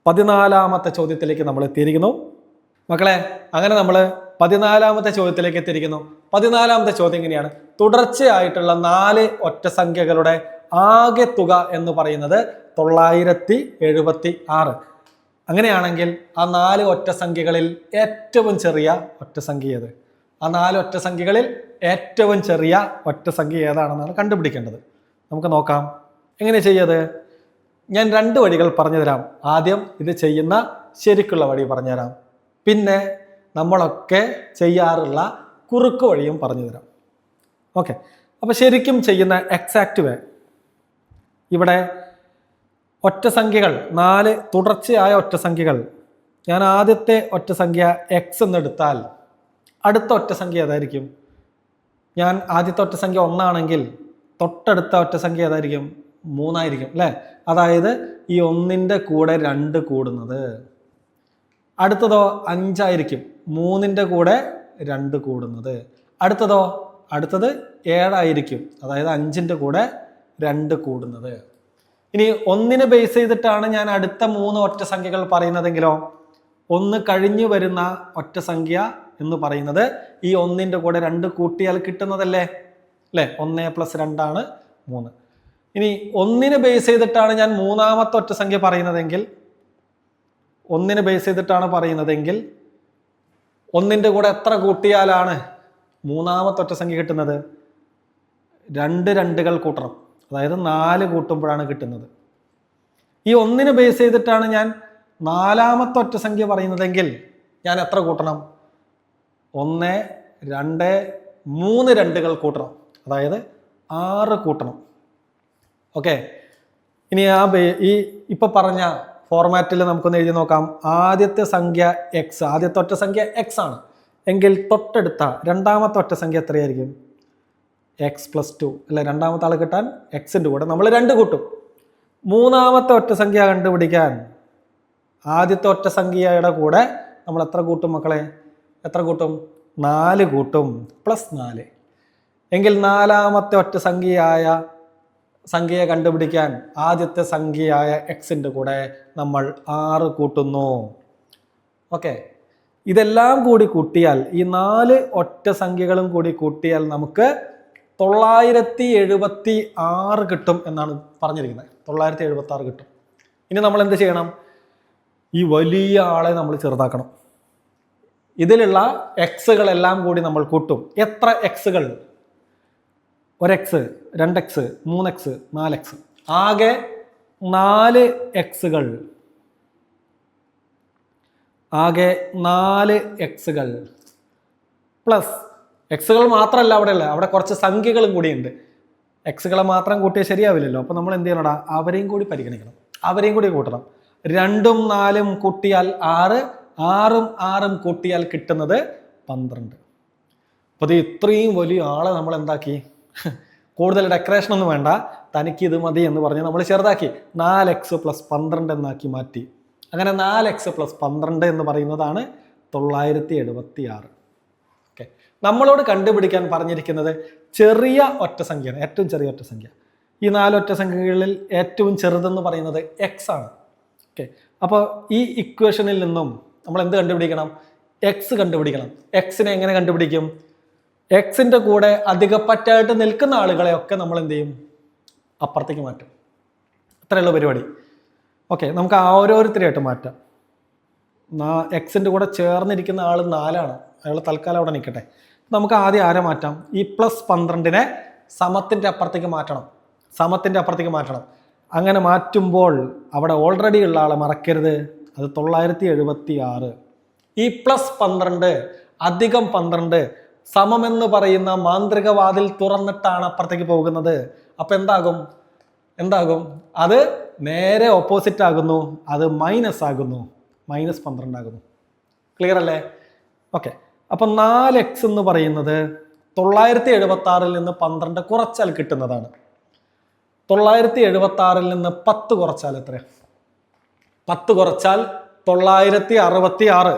14ാമത്തെ ചോദ്യത്തിലേക്ക് നമ്മൾ എത്തിയിരിക്കുന്നു. മക്കളെ, അങ്ങനെ നമ്മൾ 14ാമത്തെ ചോദ്യത്തിലേക്ക് എത്തിയിരിക്കുന്നു. 14ാമത്തെ ചോദ്യം ഇങ്ങനെയാണ്: തുടർച്ചയായിട്ടുള്ള 4 ഒറ്റസംഖ്യകളുടെ ആകെ തുക എന്ന് പറയുന്നത് 976. അങ്ങനെയാണെങ്കിൽ ആ 4 ഒറ്റസംഖ്യകളിൽ ഏറ്റവും ചെറിയ ഒറ്റസംഖ്യ ഏത്? ആ 4 ഒറ്റസംഖ്യകളിൽ ഏറ്റവും ചെറിയ ഒറ്റസംഖ്യ ഏതാണെന്നാണ് കണ്ടുപിടിക്കേണ്ടത്. നമുക്ക് നോക്കാം എങ്ങനെ ചെയ്യത്. ഞാൻ 2 വഴികൾ പറഞ്ഞു തരാം. ആദ്യം ഇത് ചെയ്യുന്ന ശരിക്കുള്ള വഴി പറഞ്ഞുതരാം, പിന്നെ നമ്മളൊക്കെ ചെയ്യാറുള്ള കുറുക്ക് വഴിയും പറഞ്ഞു തരാം. ഓക്കെ, അപ്പോൾ ശരിക്കും ചെയ്യുന്ന എക്സാക്റ്റ് വേ, ഇവിടെ ഒറ്റസംഖ്യകൾ 4 തുടർച്ചയായ ഒറ്റസംഖ്യകൾ, ഞാൻ ആദ്യത്തെ ഒറ്റസംഖ്യ എക്സ് എന്നെടുത്താൽ അടുത്ത ഒറ്റസംഖ്യ ഏതായിരിക്കും? ഞാൻ ആദ്യത്തെ ഒറ്റസംഖ്യ 1 ആണെങ്കിൽ തൊട്ടടുത്ത ഒറ്റസംഖ്യ ഏതായിരിക്കും? 3 ആയിരിക്കും അല്ലേ? അതായത് ഈ 1ൻ്റെ കൂടെ 2 കൂടുന്നത്. അടുത്തതോ 5 ആയിരിക്കും, 3ൻ്റെ കൂടെ 2 കൂടുന്നത്. അടുത്തത് 7 ആയിരിക്കും, അതായത് 5ൻ്റെ കൂടെ 2 കൂടുന്നത്. ഇനി 1നെ ബേസ് ചെയ്തിട്ടാണ് ഞാൻ അടുത്ത 3 ഒറ്റസംഖ്യകൾ പറയുന്നതെങ്കിലോ, 1 കഴിഞ്ഞു വരുന്ന ഒറ്റസംഖ്യ എന്ന് പറയുന്നത് ഈ 1ൻ്റെ കൂടെ 2 കൂട്ടിയാൽ കിട്ടുന്നതല്ലേ അല്ലേ? 1 + 2 ആണ് 3. ഇനി 1നെ ബേസ് ചെയ്തിട്ടാണ് ഞാൻ 3ാമത്തെ ഒറ്റസംഖ്യ പറയുന്നതെങ്കിൽ, 1നെ ബേസ് ചെയ്തിട്ടാണ് പറയുന്നതെങ്കിൽ 1ൻ്റെ കൂടെ എത്ര കൂട്ടിയാലാണ് 3ാമത്തെ ഒറ്റസംഖ്യ കിട്ടുന്നത്? 2 2കൾ കൂട്ടണം, അതായത് 4 കൂട്ടുമ്പോഴാണ് കിട്ടുന്നത്. ഈ 1നെ ബേസ് ചെയ്തിട്ടാണ് ഞാൻ 4ാമത്തെ ഒറ്റസംഖ്യ പറയുന്നതെങ്കിൽ ഞാൻ എത്ര കൂട്ടണം? 1 2 3 2കൾ കൂട്ടണം, അതായത് 6 കൂട്ടണം. ഓക്കെ, ഇനി ഈ ഇപ്പൊ പറഞ്ഞ ഫോർമാറ്റിൽ നമുക്കൊന്ന് എഴുതി നോക്കാം. ആദ്യത്തെ സംഖ്യ എക്സ്, ആദ്യത്തെ ഒറ്റസംഖ്യ എക്സ് ആണ് എങ്കിൽ തൊട്ടടുത്ത 2ാമത്തെ ഒറ്റസംഖ്യ എത്രയായിരിക്കും? എക്സ് + 2 അല്ലെ? 2ാമത്തെ ആൾ കിട്ടാൻ എക്സിൻ്റെ കൂടെ നമ്മൾ 2 കൂട്ടും. 3ാമത്തെ ഒറ്റസംഖ്യ കണ്ടുപിടിക്കാൻ ആദ്യത്തെ ഒറ്റസംഖ്യയുടെ കൂടെ നമ്മൾ എത്ര കൂട്ടും മക്കളെ? എത്ര കൂട്ടും? 4 കൂട്ടും, +4. എങ്കിൽ 4ാമത്തെ സംഖ്യയെ കണ്ടുപിടിക്കാൻ ആദ്യത്തെ സംഖ്യയായ എക്സിൻ്റെ കൂടെ നമ്മൾ 6 കൂട്ടുന്നു. ഓക്കെ, ഇതെല്ലാം കൂടി കൂട്ടിയാൽ, ഈ 4 ഒറ്റസംഖ്യകളും കൂടി കൂട്ടിയാൽ നമുക്ക് 976 കിട്ടും എന്നാണ് പറഞ്ഞിരിക്കുന്നത്. 976 കിട്ടും. ഇനി നമ്മൾ എന്ത് ചെയ്യണം? ഈ വലിയ ആളെ നമ്മൾ ചെറുതാക്കണം. ഇതിലുള്ള എക്സുകളെല്ലാം കൂടി നമ്മൾ കൂട്ടും. എത്ര എക്സുകൾ? 1x, 2x, 3x, 4x, ആകെ 4 എക്സുകൾ. പ്ലസ് എക്സുകൾ മാത്രമല്ല അവിടെ കുറച്ച് സംഖ്യകളും കൂടിയുണ്ട്. എക്സുകളെ മാത്രം കൂട്ടിയാൽ ശരിയാവില്ലല്ലോ. അപ്പോൾ നമ്മൾ എന്ത് ചെയ്യണടാ? അവരെയും കൂടി പരിഗണിക്കണം, അവരെയും കൂടി കൂട്ടണം. 2ഉം 4ഉം കൂട്ടിയാൽ 6, 6ഉം 6ഉം കൂട്ടിയാൽ കിട്ടുന്നത് 12. അപ്പോൾ ഇത് ഇത്രയും വലിയ ആളെ നമ്മൾ എന്താക്കി? കൂടുതൽ ഡെക്കറേഷൻ ഒന്നും വേണ്ട, തനിക്ക് ഇത് മതി എന്ന് പറഞ്ഞ് നമ്മൾ ചെറുതാക്കി 4x + 12 എന്നാക്കി മാറ്റി. അങ്ങനെ 4x + 12 എന്ന് പറയുന്നതാണ് 976. ഓക്കെ, നമ്മളോട് കണ്ടുപിടിക്കാൻ പറഞ്ഞിരിക്കുന്നത് ചെറിയ ഒറ്റസംഖ്യയാണ്, ഏറ്റവും ചെറിയ ഒറ്റസംഖ്യ. ഈ 4 ഒറ്റസംഖ്യകളിൽ ഏറ്റവും ചെറുതെന്ന് പറയുന്നത് എക്സ് ആണ്. ഓക്കെ, അപ്പോൾ ഈ ഇക്വേഷനിൽ നിന്നും നമ്മൾ എന്ത് കണ്ടുപിടിക്കണം? എക്സ് കണ്ടുപിടിക്കണം. എക്സിനെ എങ്ങനെ കണ്ടുപിടിക്കും? എക്സിൻ്റെ കൂടെ അധികപ്പറ്റായിട്ട് നിൽക്കുന്ന ആളുകളെയൊക്കെ നമ്മൾ എന്ത് ചെയ്യും? അപ്പുറത്തേക്ക് മാറ്റും. അത്രയുള്ള പരിപാടി. ഓക്കെ, നമുക്ക് ഓരോരുത്തരെയായിട്ട് മാറ്റാം. എക്സിൻ്റെ കൂടെ ചേർന്നിരിക്കുന്ന ആൾ 4ആണ്, അയാൾ തൽക്കാലം അവിടെ നിൽക്കട്ടെ. നമുക്ക് ആദ്യം ആരെ മാറ്റാം? ഈ +12നെ സമത്തിൻ്റെ അപ്പുറത്തേക്ക് മാറ്റണം. അങ്ങനെ മാറ്റുമ്പോൾ അവിടെ ഓൾറെഡി ഉള്ള ആളെ മറക്കരുത്, അത് 976. ഈ +12 അധികം 12 സമമെന്ന് പറയുന്ന മാന്ത്രിക വാതിൽ തുറന്നിട്ടാണ് അപ്പുറത്തേക്ക് പോകുന്നത്. അപ്പൊ എന്താകും? അത് നേരെ ഓപ്പോസിറ്റ് ആകുന്നു, അത് മൈനസ് ആകുന്നു, -12 ആകുന്നു. ക്ലിയർ അല്ലേ? ഓക്കെ, അപ്പൊ 4x എന്ന് പറയുന്നത് 976 നിന്ന് 12 കുറച്ചാൽ കിട്ടുന്നതാണ്. 976 നിന്ന് 10 കുറച്ചാൽ എത്ര? 10 കുറച്ചാൽ 966.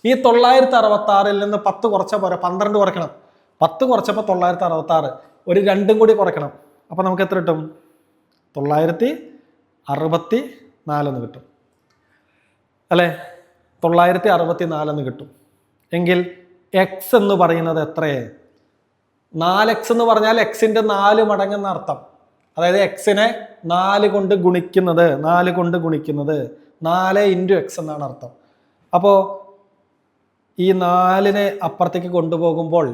ഈ 966 നിന്ന് 10 കുറച്ചാൽ പോരാ, 12 കുറയ്ക്കണം. 10 കുറച്ചപ്പോൾ 966, ഒരു 2ഉം കൂടി കുറയ്ക്കണം. അപ്പോൾ നമുക്ക് എത്ര കിട്ടും? 964 എന്ന് കിട്ടും. അല്ലേ? 964 എന്ന് കിട്ടും. എങ്കിൽ എക്സ് എന്ന് പറയുന്നത് എത്രയേ? 4x എന്ന് പറഞ്ഞാൽ എക്സിന്റെ 4 മടങ്ങെന്ന അർത്ഥം. അതായത് എക്സിനെ 4 കൊണ്ട് ഗുണിക്കുന്നത് 4 ഇൻറ്റു എക്സ് എന്നാണ് അർത്ഥം. അപ്പോൾ ഈ 4നെ അപ്പുറത്തേക്ക് കൊണ്ടുപോകുമ്പോൾ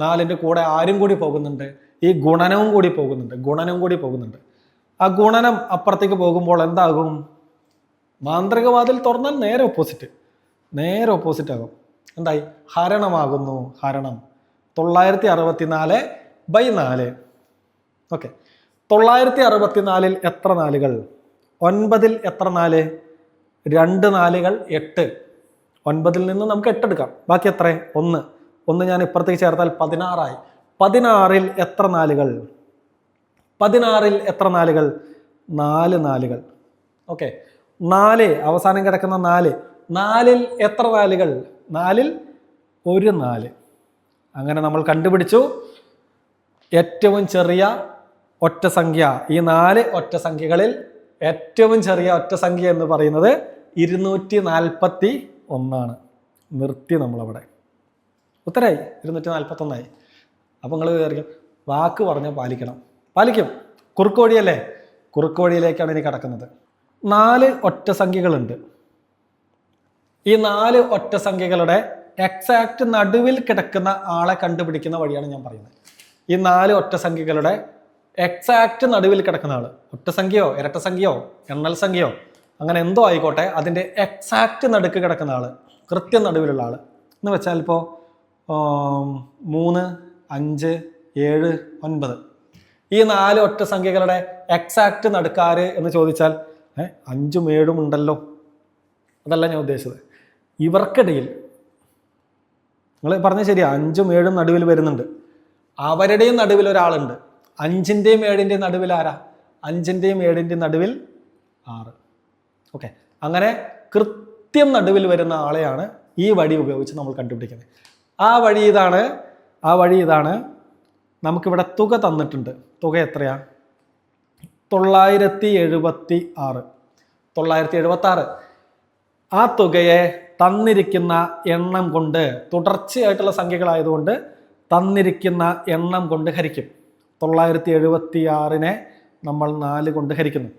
4ൻ്റെ കൂടെ ആരും കൂടി പോകുന്നുണ്ട്, ഈ ഗുണനവും കൂടി പോകുന്നുണ്ട്. ആ ഗുണനം അപ്പുറത്തേക്ക് പോകുമ്പോൾ എന്താകും? മാന്ത്രികവാതിൽ തുറന്നാൽ നേരെ ഓപ്പോസിറ്റ് ആകും. എന്തായി? ഹരണമാകുന്നു. ഹരണം 964/4. ഓക്കെ, 964-ൽ എത്ര നാലുകൾ? 9-ൽ എത്ര 4? 2 നാലുകൾ 8. 9-ൽ നിന്ന് നമുക്ക് 8 എടുക്കാം. ബാക്കി എത്ര? 1 ഞാൻ ഇപ്പുറത്തേക്ക് ചേർത്താൽ 16 ആയി. 16-ൽ എത്ര നാലുകൾ? 16-ൽ എത്ര നാലുകൾ? 4 നാലുകൾ. ഓക്കെ, 4 അവസാനം കിടക്കുന്ന 4. 4-ൽ എത്ര നാലുകൾ? 4-ൽ 1 4. അങ്ങനെ നമ്മൾ കണ്ടുപിടിച്ചു ഏറ്റവും ചെറിയ ഒറ്റ സംഖ്യ. ഈ 4 ഒറ്റ സംഖ്യകളിൽ ഏറ്റവും ചെറിയ ഒറ്റ സംഖ്യ എന്ന് പറയുന്നത് 241 നിർത്തി നമ്മളവിടെ. ഉത്തരായി 241. അപ്പം നിങ്ങൾ വിചാരിക്കും വാക്ക് പറഞ്ഞാൽ പാലിക്കും. കുറുക്ക് വഴിയല്ലേ? കുറുക്ക് വഴിയിലേക്കാണ് ഇനി കിടക്കുന്നത്. 4 ഒറ്റ സംഖ്യകളുണ്ട്. ഈ 4 ഒറ്റ സംഖ്യകളുടെ എക്സാക്ട് നടുവിൽ കിടക്കുന്ന ആളെ കണ്ടുപിടിക്കുന്ന വഴിയാണ് ഞാൻ പറയുന്നത്. ഈ 4 ഒറ്റ സംഖ്യകളുടെ എക്സാക്ട് നടുവിൽ കിടക്കുന്ന ആള്, ഒറ്റ സംഖ്യയോ ഇരട്ട സംഖ്യയോ എണ്ണൽ സംഖ്യയോ അങ്ങനെ എന്തോ ആയിക്കോട്ടെ, അതിൻ്റെ എക്സാക്ട് നടുക്ക് കിടക്കുന്ന ആള്, കൃത്യം നടുവിലുള്ള ആള് എന്ന് വെച്ചാൽ ഇപ്പോൾ 3, 5, 7, 9 ഈ 4 ഒറ്റ സംഖ്യകളുടെ എക്സാക്ട് നടുക്കാര് എന്ന് ചോദിച്ചാൽ 5ഉം 7ഉം ഉണ്ടല്ലോ, അതല്ല ഞാൻ ഉദ്ദേശിച്ചത്. ഇവർക്കിടയിൽ നിങ്ങൾ പറഞ്ഞ ശരിയാ, 5ഉം 7ഉം നടുവിൽ വരുന്നുണ്ട്. അവരുടെയും നടുവിൽ ഒരാളുണ്ട്. 5ൻ്റെയും 7ൻ്റെയും നടുവിൽ ആരാ? 5ൻ്റെയും 7ൻ്റെയും നടുവിൽ 6. ഓക്കെ, അങ്ങനെ കൃത്യം നടുവിൽ വരുന്ന ആളെയാണ് ഈ വഴി ഉപയോഗിച്ച് നമ്മൾ കണ്ടുപിടിക്കുന്നത്. ആ വഴി ഇതാണ്. നമുക്കിവിടെ തുക തന്നിട്ടുണ്ട്. തുക എത്രയാ? 976. ആ തുകയെ തന്നിരിക്കുന്ന എണ്ണം കൊണ്ട്, തുടർച്ചയായിട്ടുള്ള സംഖ്യകളായതുകൊണ്ട് തന്നിരിക്കുന്ന എണ്ണം കൊണ്ട് ഹരിക്കും. 976-നെ നമ്മൾ 4 കൊണ്ട് ഹരിക്കുന്നു.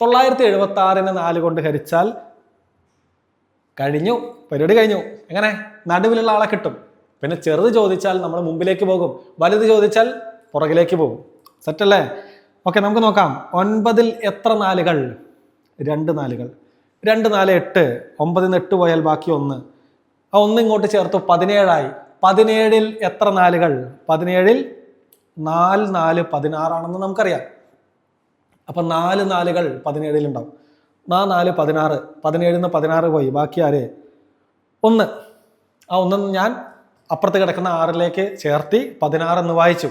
976-നെ 4 കൊണ്ട് ഹരിച്ചാൽ പരിപാടി കഴിഞ്ഞു. എങ്ങനെ? നടുവിലുള്ള ആളെ കിട്ടും. പിന്നെ ചെറുത് ചോദിച്ചാൽ നമ്മൾ മുമ്പിലേക്ക് പോകും, വലുത് ചോദിച്ചാൽ പുറകിലേക്ക് പോകും. സെറ്റല്ലേ? ഓക്കെ, നമുക്ക് നോക്കാം. 9-ൽ എത്ര നാലുകൾ? 2 നാലുകൾ. 2 4 8. 9-ൽ 8 പോയാൽ ബാക്കി 1. ആ 1 ഇങ്ങോട്ട് ചേർത്തു 17 ആയി. 17-ൽ എത്ര നാലുകൾ? 17-ൽ 4 4 16 ആണെന്ന് നമുക്കറിയാം. അപ്പൊ 4 നാലുകൾ 17-ൽ ഉണ്ടാവും. 4 16. 17-ൽ നിന്ന് 16 പോയി, ബാക്കി ആര്? 1. ആ 1 ഞാൻ അപ്പുറത്ത് കിടക്കുന്ന 6-ലേക്ക് ചേർത്തി 16 എന്ന് വായിച്ചു.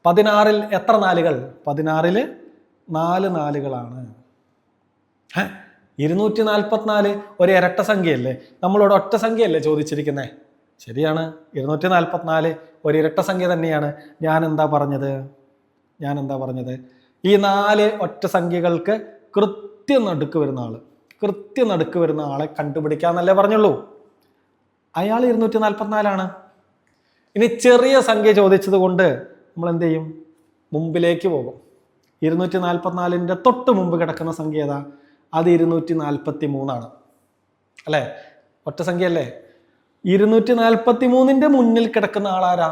16-ൽ എത്ര നാലുകൾ? 16-ൽ 4 നാലുകളാണ്. 244 ഒരു ഇരട്ട സംഖ്യയല്ലേ? നമ്മളോട് ഒറ്റ സംഖ്യയല്ലേ ചോദിച്ചിരിക്കുന്നേ? ശരിയാണ്, 244 ഒരു ഇരട്ട സംഖ്യ തന്നെയാണ്. ഞാൻ എന്താ പറഞ്ഞത്? ഈ 4 ഒറ്റ സംഖ്യകൾക്ക് കൃത്യം നടുക്ക് വരുന്ന ആളെ കണ്ടുപിടിക്കാന്നല്ലേ പറഞ്ഞുള്ളൂ. അയാൾ 244. ഇനി ചെറിയ സംഖ്യ ചോദിച്ചത് കൊണ്ട് നമ്മൾ എന്ത് ചെയ്യും? മുമ്പിലേക്ക് പോകും. 244-ന്റെ തൊട്ട് മുമ്പ് കിടക്കുന്ന സംഖ്യ ഏതാ? അത് 243 അല്ലേ? ഒറ്റ സംഖ്യ അല്ലേ? 243-ന്റെ മുന്നിൽ കിടക്കുന്ന ആളാരാ?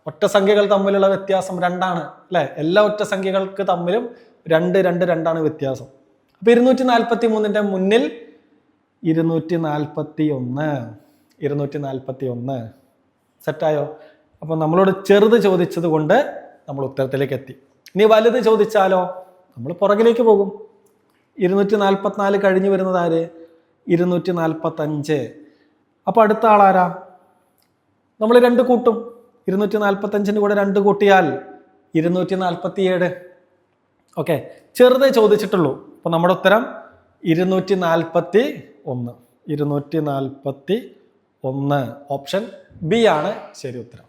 ഒറ്റ സംഖ്യകൾ തമ്മിലുള്ള വ്യത്യാസം 2 അല്ലേ? എല്ലാ ഒറ്റ സംഖ്യകൾക്ക് തമ്മിലും 2 2 വ്യത്യാസം. അപ്പൊ 243-ന്റെ മുന്നിൽ 241. സെറ്റായോ? അപ്പൊ നമ്മളോട് ചെറുത് ചോദിച്ചത് കൊണ്ട് നമ്മൾ ഉത്തരത്തിലേക്ക് എത്തി. ഇനി വലുത് ചോദിച്ചാലോ? നമ്മൾ പുറകിലേക്ക് പോകും. 244 കഴിഞ്ഞു വരുന്നത് ആര്? 245. അപ്പൊ അടുത്ത ആളാരാ? നമ്മൾ 2 കൂട്ടും. 245-ന്റെ കൂടെ 2 കൂട്ടിയാൽ 247. ഓക്കെ, ചെറുതേ ചോദിച്ചിട്ടുള്ളൂ. അപ്പൊ നമ്മുടെ ഉത്തരം 241. ഓപ്ഷൻ ബി ആണ് ശരി ഉത്തരം.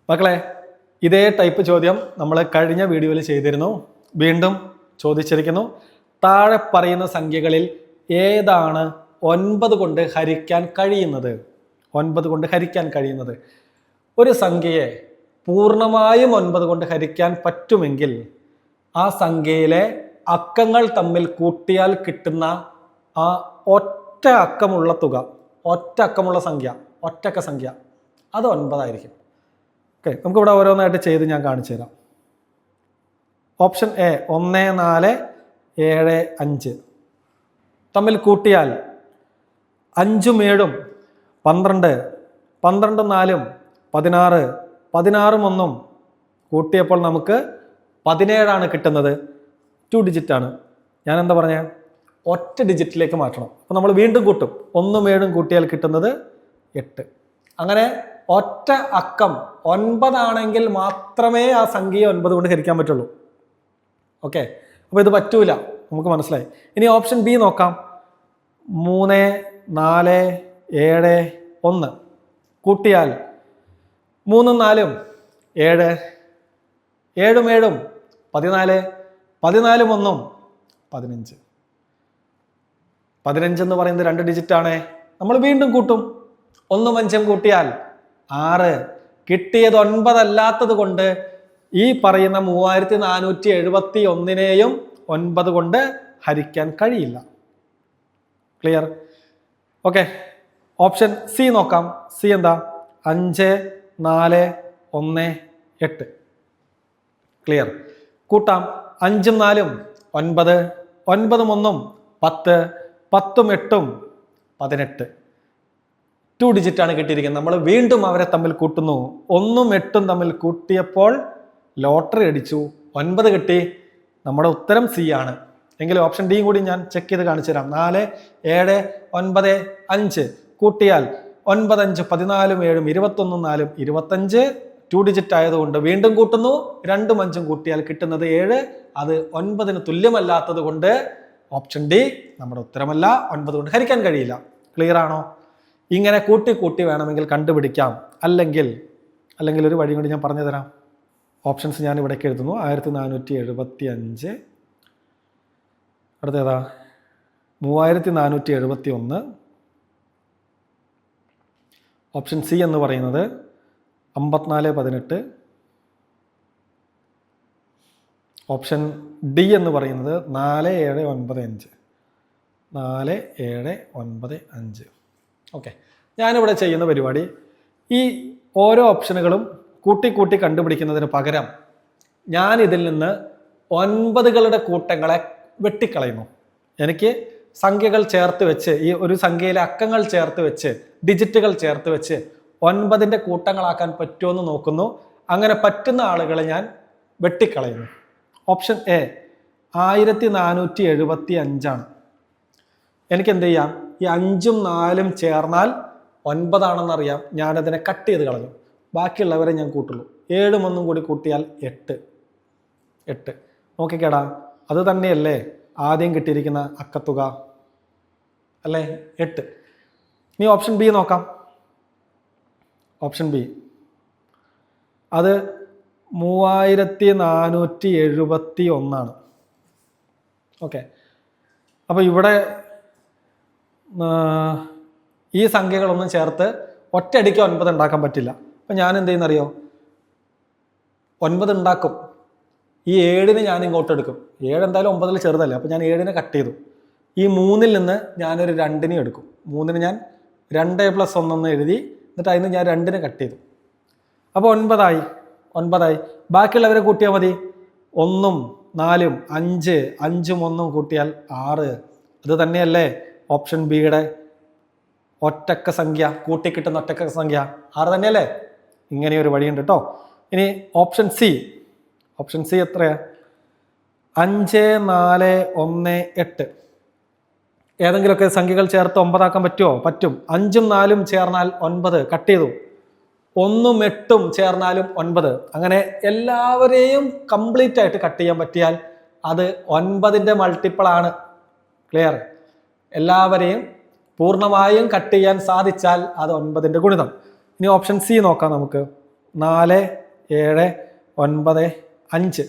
മക്കളെ, ഇതേ ടൈപ്പ് ചോദ്യം നമ്മൾ കഴിഞ്ഞ വീഡിയോയിൽ ചെയ്തിരുന്നു. വീണ്ടും ചോദിച്ചിരിക്കുന്നു. താഴെ പറയുന്ന സംഖ്യകളിൽ ഏതാണ് 9 കൊണ്ട് ഹരിക്കാൻ കഴിയുന്നത്? 9 കൊണ്ട് ഹരിക്കാൻ കഴിയുന്നത്. ഒരു സംഖ്യയെ പൂർണ്ണമായും 9 കൊണ്ട് ഹരിക്കാൻ പറ്റുമെങ്കിൽ ആ സംഖ്യയിലെ അക്കങ്ങൾ തമ്മിൽ കൂട്ടിയാൽ കിട്ടുന്ന ആ ഒറ്റ അക്കമുള്ള തുക, ഒറ്റ അക്കമുള്ള സംഖ്യ, ഒറ്റക്ക സംഖ്യ, അത് 9 ആയിരിക്കും. ഓക്കെ, നമുക്കിവിടെ ഓരോന്നായിട്ട് ചെയ്ത് ഞാൻ കാണിച്ചു തരാം. ഓപ്ഷൻ എ 1, 4, 7, 5 തമ്മിൽ കൂട്ടിയാൽ 5 7 12, 12 4 16, 16 1 കൂട്ടിയപ്പോൾ നമുക്ക് 17 കിട്ടുന്നത്. 2 ഡിജിറ്റ് ആണ്. ഞാൻ എന്താ പറഞ്ഞ, ഒറ്റ ഡിജിറ്റിലേക്ക് മാറ്റണം. അപ്പോൾ നമ്മൾ വീണ്ടും കൂട്ടും. 1 7 കൂട്ടിയാൽ കിട്ടുന്നത് 8. അങ്ങനെ ഒറ്റ അക്കം 9 ആണെങ്കിൽ മാത്രമേ ആ സംഖ്യയെ 9 കൊണ്ട് ഹരിക്കാൻ പറ്റുള്ളൂ. ഓക്കെ, അപ്പോൾ ഇത് പറ്റൂല, നമുക്ക് മനസ്സിലായി. ഇനി ഓപ്ഷൻ ബി നോക്കാം. 3 4 7 1 കൂട്ടിയാൽ 3 4 7, 7 7 14, 14 1 15. 15 എന്ന് പറയുന്നത് 2 ഡിജിറ്റ് ആണ്. നമ്മൾ വീണ്ടും കൂട്ടും. 1 5 കൂട്ടിയാൽ 6. കിട്ടിയത് 9 അല്ലാത്തത് കൊണ്ട് ഈ പറയുന്ന 3471നെയും 9 കൊണ്ട് ഹരിക്കാൻ കഴിയില്ല. ക്ലിയർ? ഓക്കെ, ഓപ്ഷൻ സി നോക്കാം. സി എന്താ? 5 4 1 8. ക്ലിയർ? കൂട്ടാം. 5 4 9, 9 1 10, 10 8 18. 2 ഡിജിറ്റ് ആണ് കിട്ടിയിരിക്കുന്നത്. നമ്മൾ വീണ്ടും അവരെ തമ്മിൽ കൂട്ടുന്നു. 1 8 തമ്മിൽ കൂട്ടിയപ്പോൾ ലോട്ടറി അടിച്ചു, 9 കിട്ടി. നമ്മുടെ ഉത്തരം സി ആണ്. എങ്കിലും ഓപ്ഷൻ ഡിയും കൂടി ഞാൻ ചെക്ക് ചെയ്ത് കാണിച്ചു തരാം. 4 7 9 5 കൂട്ടിയാൽ 9 5 14 7 21 4 25. 2 ഡിജിറ്റ് ആയതുകൊണ്ട് വീണ്ടും കൂട്ടുന്നു. 2 5 കൂട്ടിയാൽ കിട്ടുന്നത് 7. അത് 9 തുല്യമല്ലാത്തത് കൊണ്ട് ഓപ്ഷൻ ഡി നമ്മുടെ ഉത്തരമല്ല. 9 കൊണ്ട് ഹരിക്കാൻ കഴിയില്ല. ക്ലിയർ ആണോ? ഇങ്ങനെ കൂട്ടി കൂട്ടി വേണമെങ്കിൽ കണ്ടുപിടിക്കാം. അല്ലെങ്കിൽ ഒരു വഴി കൊണ്ട് ഞാൻ പറഞ്ഞു തരാം. ഓപ്ഷൻസ് ഞാൻ ഇവിടേക്ക് എഴുതുന്നു. 1475, അടുത്തേതാ 3471. ഓപ്ഷൻ സി എന്ന് പറയുന്നത് 54 18. ഓപ്ഷൻ ഡി എന്ന് പറയുന്നത് 4 7 9 5. 4 7 9 5. ഓക്കെ, ഞാനിവിടെ ചെയ്യുന്ന പരിപാടി ഈ ഓരോ ഓപ്ഷനുകളും കൂട്ടി കൂട്ടി കണ്ടുപിടിക്കുന്നതിന് പകരം ഞാൻ ഇതിൽ നിന്ന് 9കളുടെ കൂട്ടങ്ങളെ വെട്ടിക്കളയുന്നു. എനിക്ക് സംഖ്യകൾ ചേർത്ത് വെച്ച്, ഈ ഒരു സംഖ്യയിലെ അക്കങ്ങൾ ചേർത്ത് വെച്ച്, ഡിജിറ്റുകൾ ചേർത്ത് വെച്ച് 9ന്റെ കൂട്ടങ്ങളാക്കാൻ പറ്റുമോ എന്ന് നോക്കുന്നു. അങ്ങനെ പറ്റുന്ന ആളുകളെ ഞാൻ വെട്ടിക്കളയുന്നു. ഓപ്ഷൻ എ 1475 ആണ്. എനിക്ക് എന്ത് ചെയ്യാം? ഈ 5ഉം 4ഉം ചേർന്നാൽ 9 ആണെന്നറിയാം. ഞാനതിനെ കട്ട് ചെയ്ത് കളഞ്ഞു. ബാക്കിയുള്ളവരെ ഞാൻ കൂട്ടുള്ളൂ. 7ഉം 1 കൂടി കൂട്ടിയാൽ 8. നോക്കിക്കേടാ, അത് തന്നെയല്ലേ ആദ്യം കിട്ടിയിരിക്കുന്ന അക്കത്തുക അല്ലേ? 8. ഇനി ഓപ്ഷൻ ബി നോക്കാം. ഓപ്ഷൻ ബി അത് 3471 ആണ്. ഓക്കെ, അപ്പോൾ ഇവിടെ ഈ സംഖ്യകളൊന്നും ചേർത്ത് ഒറ്റയടിക്ക് 9 ഉണ്ടാക്കാൻ പറ്റില്ല. അപ്പം ഞാൻ എന്ത് ചെയ്യുന്നറിയോ? 9 ഉണ്ടാക്കും. ഈ 7ന് ഞാൻ ഇങ്ങോട്ട് എടുക്കും. 7 എന്തായാലും 9ൽ ചെറുതല്ലേ, അപ്പോൾ ഞാൻ 7നെ കട്ട് ചെയ്തു. ഈ 3ൽ നിന്ന് ഞാനൊരു 2നെ എടുക്കും. 3ന് ഞാൻ 2 + 1 എന്ന് എഴുതി. എന്നിട്ട് അതിന് ഞാൻ 2നെ കട്ട് ചെയ്തു. അപ്പോൾ 9 ആയി. ബാക്കിയുള്ളവരെ കൂട്ടിയാൽ മതി. 1ഉം 4ഉം 5, 5ഉം 1ഉം കൂട്ടിയാൽ 6. അത് തന്നെയല്ലേ ഓപ്ഷൻ ബിയുടെ ഒറ്റക്ക സംഖ്യ, കൂട്ടിക്കിട്ടുന്ന ഒറ്റക്ക സംഖ്യ 6 തന്നെയല്ലേ? ഇങ്ങനെയൊരു വഴിയുണ്ട് കേട്ടോ. ഇനി ഓപ്ഷൻ സി എത്രയാ? 5 4 1 8. ഏതെങ്കിലുമൊക്കെ സംഖ്യകൾ ചേർത്ത് 9 ആക്കാൻ പറ്റുമോ? പറ്റും. 5ഉം 4ഉം ചേർന്നാൽ 9, കട്ട് ചെയ്തു. 1ഉം 8ഉം ചേർന്നാലും 9. അങ്ങനെ എല്ലാവരെയും കംപ്ലീറ്റ് ആയിട്ട് കട്ട് ചെയ്യാൻ പറ്റിയാൽ അത് 9ന്റെ മൾട്ടിപ്പിൾ ആണ്. ക്ലിയർ? എല്ലാവരെയും പൂർണ്ണമായും കട്ട് ചെയ്യാൻ സാധിച്ചാൽ അത് 9ന്റെ ഗുണിതം. ഇനി ഓപ്ഷൻ സി നോക്കാം നമുക്ക്. 4 7 9 5.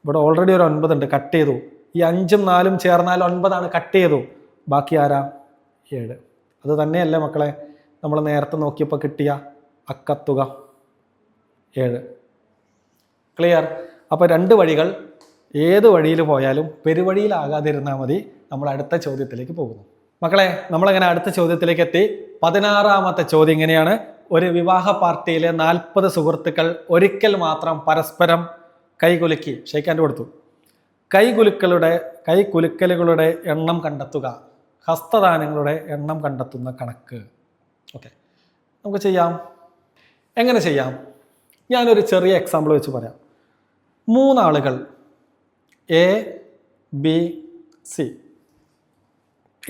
ഇവിടെ ഓൾറെഡി ഒരു 9 ഉണ്ട്, കട്ട് ചെയ്തു. ഈ 5ഉം 4ഉം ചേർന്നാൽ 9 ആണ്, കട്ട് ചെയ്തു. ബാക്കി ആരാ? 7. അത് തന്നെയല്ലേ മക്കളെ നമ്മൾ നേരത്തെ നോക്കിയപ്പോൾ കിട്ടിയ അക്കത്തുക 7. ക്ലിയർ? അപ്പോൾ 2 വഴികൾ, ഏത് വഴിയിൽ പോയാലും പെരുവഴിയിലാകാതിരുന്നാൽ മതി. നമ്മൾ അടുത്ത ചോദ്യത്തിലേക്ക് പോകുന്നു. മക്കളെ, നമ്മളങ്ങനെ അടുത്ത ചോദ്യത്തിലേക്ക് എത്തി. 16ാമത്തെ ചോദ്യം ഇങ്ങനെയാണ്: ഒരു വിവാഹ പാർട്ടിയിലെ 40 സുഹൃത്തുക്കൾ ഒരിക്കൽ മാത്രം പരസ്പരം കൈകുലുക്കി ഷേക്ക് ഹാൻഡ് കൊടുത്തു. കൈകുലുക്കലുകളുടെ എണ്ണം കണ്ടെത്തുക. ഹസ്തദാനങ്ങളുടെ എണ്ണം കണ്ടെത്തുന്ന കണക്ക്. ഓക്കെ, നമുക്ക് ചെയ്യാം. എങ്ങനെ ചെയ്യാം? ഞാനൊരു ചെറിയ എക്സാമ്പിൾ വെച്ച് പറയാം. 3 ആളുകൾ എ, ബി, സി.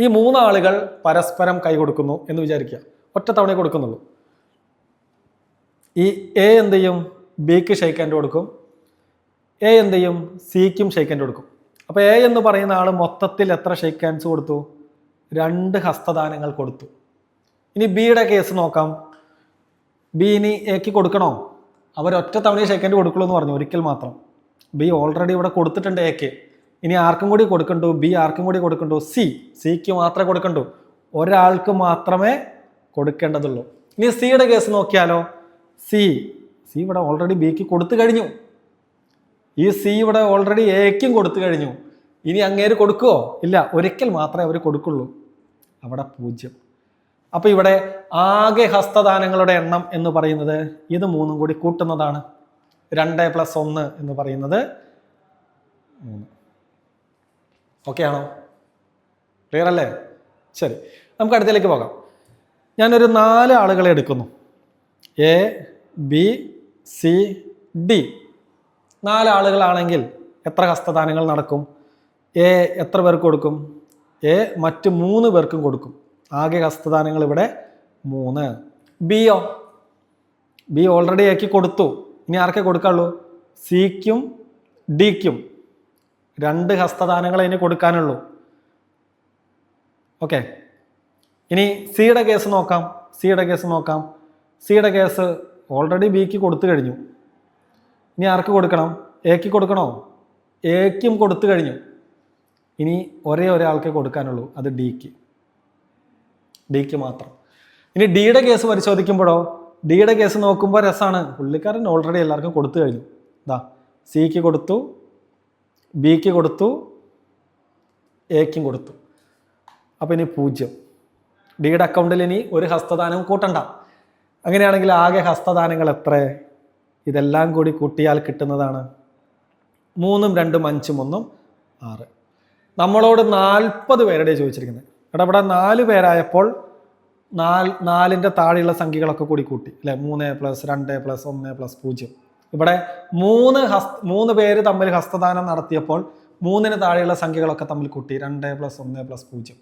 ഈ 3 ആളുകൾ പരസ്പരം കൈ കൊടുക്കുന്നു എന്ന് വിചാരിക്കുക. ഒറ്റ തവണ കൊടുക്കുന്നുള്ളൂ. ഈ എ എന്ത് ചെയ്യും? ബിക്ക് ഷേക്ക് ഹാൻഡ് കൊടുക്കും. എ എന്ത് ചെയ്യും? സിക്കും ഷേക്ക് ഹാൻഡ് കൊടുക്കും. അപ്പോൾ എ എന്ന് പറയുന്ന ആൾ മൊത്തത്തിൽ എത്ര ഷേക്ക് ഹാൻഡ്സ് കൊടുത്തു? 2 ഹസ്തദാനങ്ങൾ കൊടുത്തു. ഇനി ബിയുടെ കേസ് നോക്കാം. ബി ഇനി എക്ക് കൊടുക്കണോ? അവരൊറ്റ തവണ ഷേക്ക് ഹാൻഡ് കൊടുക്കുള്ളൂ എന്ന് പറഞ്ഞു, ഒരിക്കൽ മാത്രം. ബി ഓൾറെഡി ഇവിടെ കൊടുത്തിട്ടുണ്ട് എക്ക്. ഇനി ആർക്കും കൂടി കൊടുക്കണ്ടു? ബി ആർക്കും കൂടി കൊടുക്കണ്ടു? സിക്ക് മാത്രമേ കൊടുക്കണ്ടു. ഒരാൾക്ക് മാത്രമേ കൊടുക്കേണ്ടതുള്ളൂ. ഇനി സിയുടെ കേസ് നോക്കിയാലോ? സി ഇവിടെ ഓൾറെഡി ബിക്ക് കൊടുത്തു കഴിഞ്ഞു. ഈ സി ഇവിടെ ഓൾറെഡി എക്കും കൊടുത്തു കഴിഞ്ഞു. ഇനി അങ്ങേര് കൊടുക്കുവോ? ഇല്ല, ഒരിക്കൽ മാത്രമേ അവർ കൊടുക്കുള്ളൂ. അവിടെ 0. അപ്പോൾ ഇവിടെ ആകെ ഹസ്തദാനങ്ങളുടെ എണ്ണം എന്ന് പറയുന്നത് ഇത് 3 കൂടി കൂട്ടുന്നതാണ്. 2 + 1 എന്ന് പറയുന്നത് 3. ഓക്കെ ആണോ? ക്ലിയർ അല്ലേ? ശരി, നമുക്ക് അടുത്തേക്ക് പോകാം. ഞാനൊരു 4 ആളുകളെ എടുക്കുന്നു. A, B, C, D. 4 ആളുകളാണെങ്കിൽ എത്ര ഹസ്തദാനങ്ങൾ നടക്കും? എ എത്ര പേർക്ക് കൊടുക്കും? എ മറ്റ് 3 പേർക്കും കൊടുക്കും. ആകെ ഹസ്തദാനങ്ങൾ ഇവിടെ 3. ബിയോ? ബി ഓൾറെഡി എക്ക് കൊടുത്തു. ഇനി ആർക്കേ കൊടുക്കാനുള്ളൂ? സിക്കും ഡിക്കും 2 ഹസ്തദാനങ്ങൾ അതിന് കൊടുക്കാനുള്ളൂ. ഓക്കെ, ഇനി സിയുടെ കേസ് നോക്കാം. സിയുടെ കേസ് ഓൾറെഡി ബിക്ക് കൊടുത്തു കഴിഞ്ഞു. ഇനി ആർക്ക് കൊടുക്കണം? എക്ക് കൊടുക്കണോ? എക്കും കൊടുത്തു കഴിഞ്ഞു. ഇനി ഒരാൾക്കേ കൊടുക്കാനുള്ളൂ, അത് ഡിക്ക് മാത്രം. ഇനി ഡിയുടെ കേസ് പരിശോധിക്കുമ്പോഴോ? ഡിയുടെ കേസ് നോക്കുമ്പോൾ രസമാണ്. പുള്ളിക്കാരൻ ഓൾറെഡി എല്ലാവർക്കും കൊടുത്തു കഴിഞ്ഞു. സിക്ക് കൊടുത്തു, ബിക്ക് കൊടുത്തു, എക്കും കൊടുത്തു. അപ്പം ഇനി 0. ഡിയുടെ അക്കൗണ്ടിൽ ഇനി ഒരു ഹസ്തദാനവും കൂട്ടണ്ട. അങ്ങനെയാണെങ്കിൽ ആകെ ഹസ്തദാനങ്ങൾ എത്ര? ഇതെല്ലാം കൂടി കൂട്ടിയാൽ കിട്ടുന്നതാണ് 3 ഉം 2 ഉം 5 ഉം 1 ഉം 6. നമ്മളോട് 40 പേരുടെ ചോദിച്ചിരിക്കുന്നത്. ഇവിടെ 4 പേരായപ്പോൾ 4ന്റെ താഴെയുള്ള സംഖ്യകളൊക്കെ കൂടി കൂട്ടി അല്ലെ? 3 + 2 + 1 + 0. ഇവിടെ 3 പേര് തമ്മിൽ ഹസ്തദാനം നടത്തിയപ്പോൾ 3ന് താഴെയുള്ള സംഖ്യകളൊക്കെ തമ്മിൽ കൂട്ടി 2 + 1 + 0.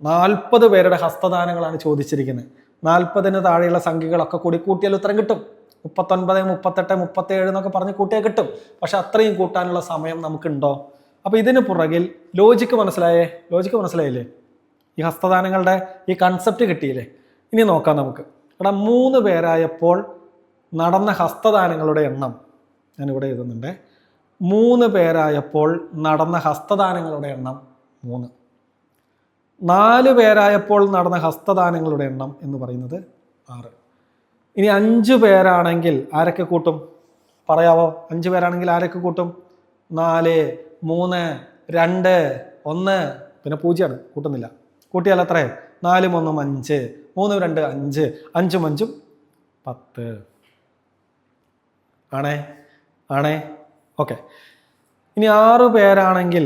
40 പേരുടെ ഹസ്തദാനങ്ങളാണ് ചോദിച്ചിരിക്കുന്നത്. 40ന് താഴെയുള്ള സംഖ്യകളൊക്കെ കൂടി കൂട്ടിയാൽ ഉത്തരം കിട്ടും. 39, 38, 37 എന്നൊക്കെ പറഞ്ഞ് കൂട്ടിയാൽ കിട്ടും. പക്ഷെ അത്രയും കൂട്ടാനുള്ള സമയം നമുക്കുണ്ടോ? അപ്പോൾ ഇതിന് പുറകിൽ ലോജിക്ക് മനസ്സിലായില്ലേ? ഈ ഹസ്തദാനങ്ങളുടെ ഈ കൺസെപ്റ്റ് കിട്ടിയില്ലേ? ഇനി നോക്കാം നമുക്ക്. ഇവിടെ 3 പേരായപ്പോൾ നടന്ന ഹസ്തദാനങ്ങളുടെ എണ്ണം ഞാനിവിടെ എഴുതുന്നുണ്ട്. 3 പേരായപ്പോൾ നടന്ന ഹസ്തദാനങ്ങളുടെ എണ്ണം 3. 4 പേരായപ്പോൾ നടന്ന ഹസ്തദാനങ്ങളുടെ എണ്ണം എന്ന് പറയുന്നത് 6. ഇനി 5 പേരാണെങ്കിൽ ആരൊക്കെ കൂട്ടും? പറയാവോ? 5 പേരാണെങ്കിൽ ആരൊക്കെ കൂട്ടും? 4, 3, 2, 1, പിന്നെ 0 കൂട്ടുന്നില്ല. കൂട്ടിയാൽ എത്ര? 4 ഉം 1 ഉം 5, 3 ഉം 2 5, 5 ഉം 5 ഉം 10. ആണേ? ഓക്കെ. ഇനി 6 പേരാണെങ്കിൽ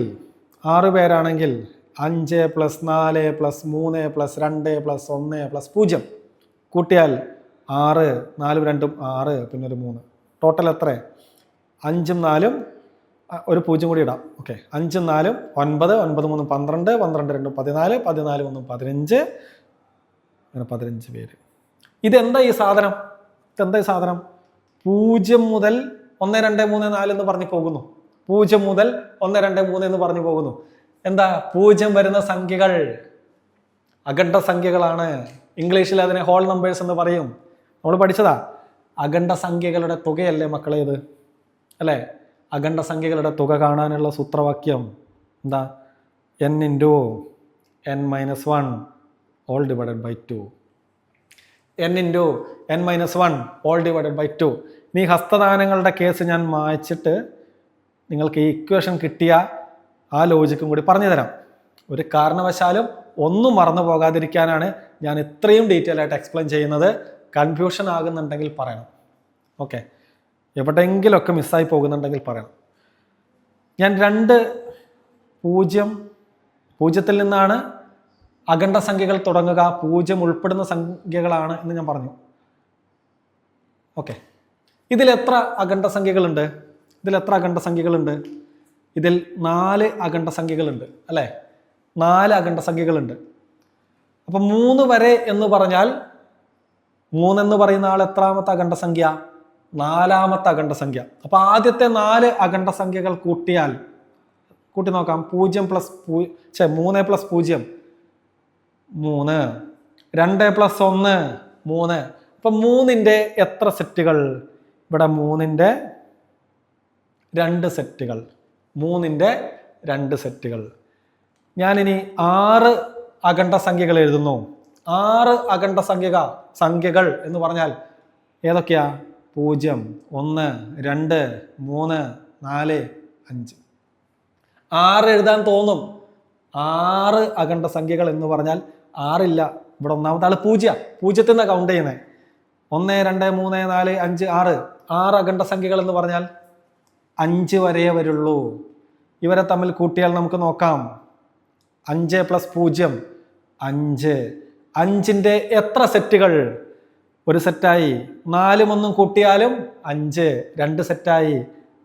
5 + 4 + 3 + 2 + 1 + 0 കൂട്ടിയാൽ 6, 4 ഉം 2 ഉം 6, പിന്നെ ഒരു 3. ടോട്ടൽ എത്ര? 5 ഉം 4 ഉം ഒരു 0 കൂടി ഇടാം. ഓക്കെ, 5 ഉം 4 ഉം 9, 9 ഉം 3 ഉം 12, 12 2 ഉം 14, 14 1 ഉം 15, അങ്ങനെ 15 പേര്. ഇതെന്താ ഈ സാധനം? 0 മുതൽ 1, 2, 3, 4 എന്ന് പറഞ്ഞു പോകുന്നു. 0 മുതൽ 1, 2, 3 എന്ന് പറഞ്ഞു പോകുന്നു. എന്താ? 0 വരുന്ന സംഖ്യകൾ അഖണ്ഡ സംഖ്യകളാണ്. ഇംഗ്ലീഷിൽ അതിനെ ഹോൾ നമ്പേഴ്സ് എന്ന് പറയും. നമ്മൾ പഠിച്ചതാ. അഖണ്ഡ സംഖ്യകളുടെ തുകയല്ലേ മക്കളെ ഇത്, അല്ലേ? അഖണ്ഡ സംഖ്യകളുടെ തുക കാണാനുള്ള സൂത്രവാക്യം എന്താ? n × n - 1 all divided by 2. n into n minus 1 all divided by 2. ഇനി ഹസ്തദാനങ്ങളുടെ കേസ് ഞാൻ മായ്ച്ചിട്ട് നിങ്ങൾക്ക് ഈ ഇക്വേഷൻ കിട്ടിയ ആ ലോജിക്കും കൂടി പറഞ്ഞു തരാം. ഒരു കാരണവശാലും ഒന്നും മറന്നു പോകാതിരിക്കാനാണ് ഞാൻ ഇത്രയും ഡീറ്റെയിൽ ആയിട്ട് എക്സ്പ്ലെയിൻ ചെയ്യുന്നത്. കൺഫ്യൂഷൻ ആകുന്നുണ്ടെങ്കിൽ പറയണം. ഓക്കെ, എവിടെയെങ്കിലുമൊക്കെ മിസ്സായി പോകുന്നുണ്ടെങ്കിൽ പറയണം. ഞാൻ 0 നിന്നാണ് അഖണ്ഡ സംഖ്യകൾ തുടങ്ങുക, 0 ഉൾപ്പെടുന്ന സംഖ്യകളാണ് എന്ന് ഞാൻ പറഞ്ഞു. ഓക്കെ, ഇതിൽ എത്ര അഖണ്ഡ സംഖ്യകളുണ്ട്? ഇതിൽ 4 അഖണ്ഡ സംഖ്യകളുണ്ട് അല്ലേ? 4 അഖണ്ഡ സംഖ്യകളുണ്ട്. അപ്പം 3 വരെ എന്ന് പറഞ്ഞാൽ 3 എന്ന് പറയുന്ന ആൾ എത്രാമത്തെ അഖണ്ഡ സംഖ്യ? 4ാമത്തെ അഖണ്ഡ സംഖ്യ. അപ്പൊ ആദ്യത്തെ 4 അഖണ്ഡ സംഖ്യകൾ കൂട്ടി നോക്കാം. 3 പ്ലസ് 0 3, 2 പ്ലസ് 1 3. അപ്പൊ 3ന്റെ എത്ര സെറ്റുകൾ? ഇവിടെ 3ന്റെ 2 സെറ്റുകൾ. 3ന്റെ 2 സെറ്റുകൾ. ഞാനിനി 6 അഖണ്ഡ സംഖ്യകൾ എഴുതുന്നു. 6 അഖണ്ഡ സംഖ്യകൾ എന്ന് പറഞ്ഞാൽ ഏതൊക്കെയാ? 0, 1, 2, 3, 4, 5. 6 എഴുതാൻ തോന്നും. 6 അഖണ്ഡ സംഖ്യകൾ എന്ന് പറഞ്ഞാൽ 6 ഇല്ല. ഇവിടെ ഒന്നാമത്തെ ആള് 0 നിന്ന് കൗണ്ട് ചെയ്യുന്നത്. 1, 2, 3, 4, 5, 6. 6 അഖണ്ഡ സംഖ്യകൾ എന്ന് പറഞ്ഞാൽ 5 വരെയേ വരുള്ളൂ. ഇവരെ തമ്മിൽ കൂട്ടിയാൽ നമുക്ക് നോക്കാം. 5 പ്ലസ് 0 5. 5ന്റെ എത്ര സെറ്റുകൾ? 1 സെറ്റായി. 4ഉം 1ഉം കൂട്ടിയാലും 5, 2 സെറ്റായി.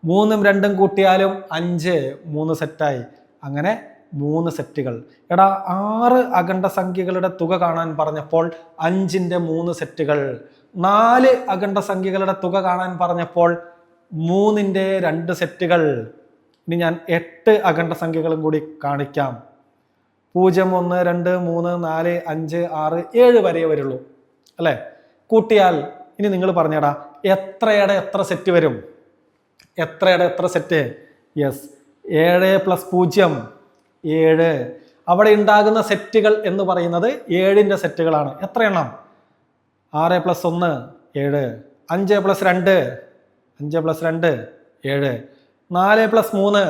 3ഉം 2ഉം കൂട്ടിയാലും 5, 3 സെറ്റായി. അങ്ങനെ 3 സെറ്റുകൾ. എടാ, 6 അഖണ്ഡ സംഖ്യകളുടെ തുക കാണാൻ പറഞ്ഞപ്പോൾ 5ന്റെ 3 സെറ്റുകൾ. 4 അഖണ്ഡ സംഖ്യകളുടെ തുക കാണാൻ പറഞ്ഞപ്പോൾ 3ന്റെ 2 സെറ്റുകൾ. ഇനി ഞാൻ 8 അഖണ്ഡ സംഖ്യകളും കൂടി കാണിക്കാം. 0, 1, 2, 3, 4, 5, 6, 7 വരെ വരുള്ളൂ അല്ലേ? കൂട്ടിയാൽ ഇനി നിങ്ങൾ പറഞ്ഞേടാ, എത്രയുടെ എത്ര സെറ്റ് വരും? എത്രയുടെ എത്ര സെറ്റ്? Yes, 7 plus 0 7. അവിടെ ഉണ്ടാകുന്ന സെറ്റുകൾ എന്ന് പറയുന്നത് 7ന്റെ സെറ്റുകളാണ്. എത്ര എണ്ണം? 6 പ്ലസ് 1 7. 5 പ്ലസ് 2 7. 4 പ്ലസ് 3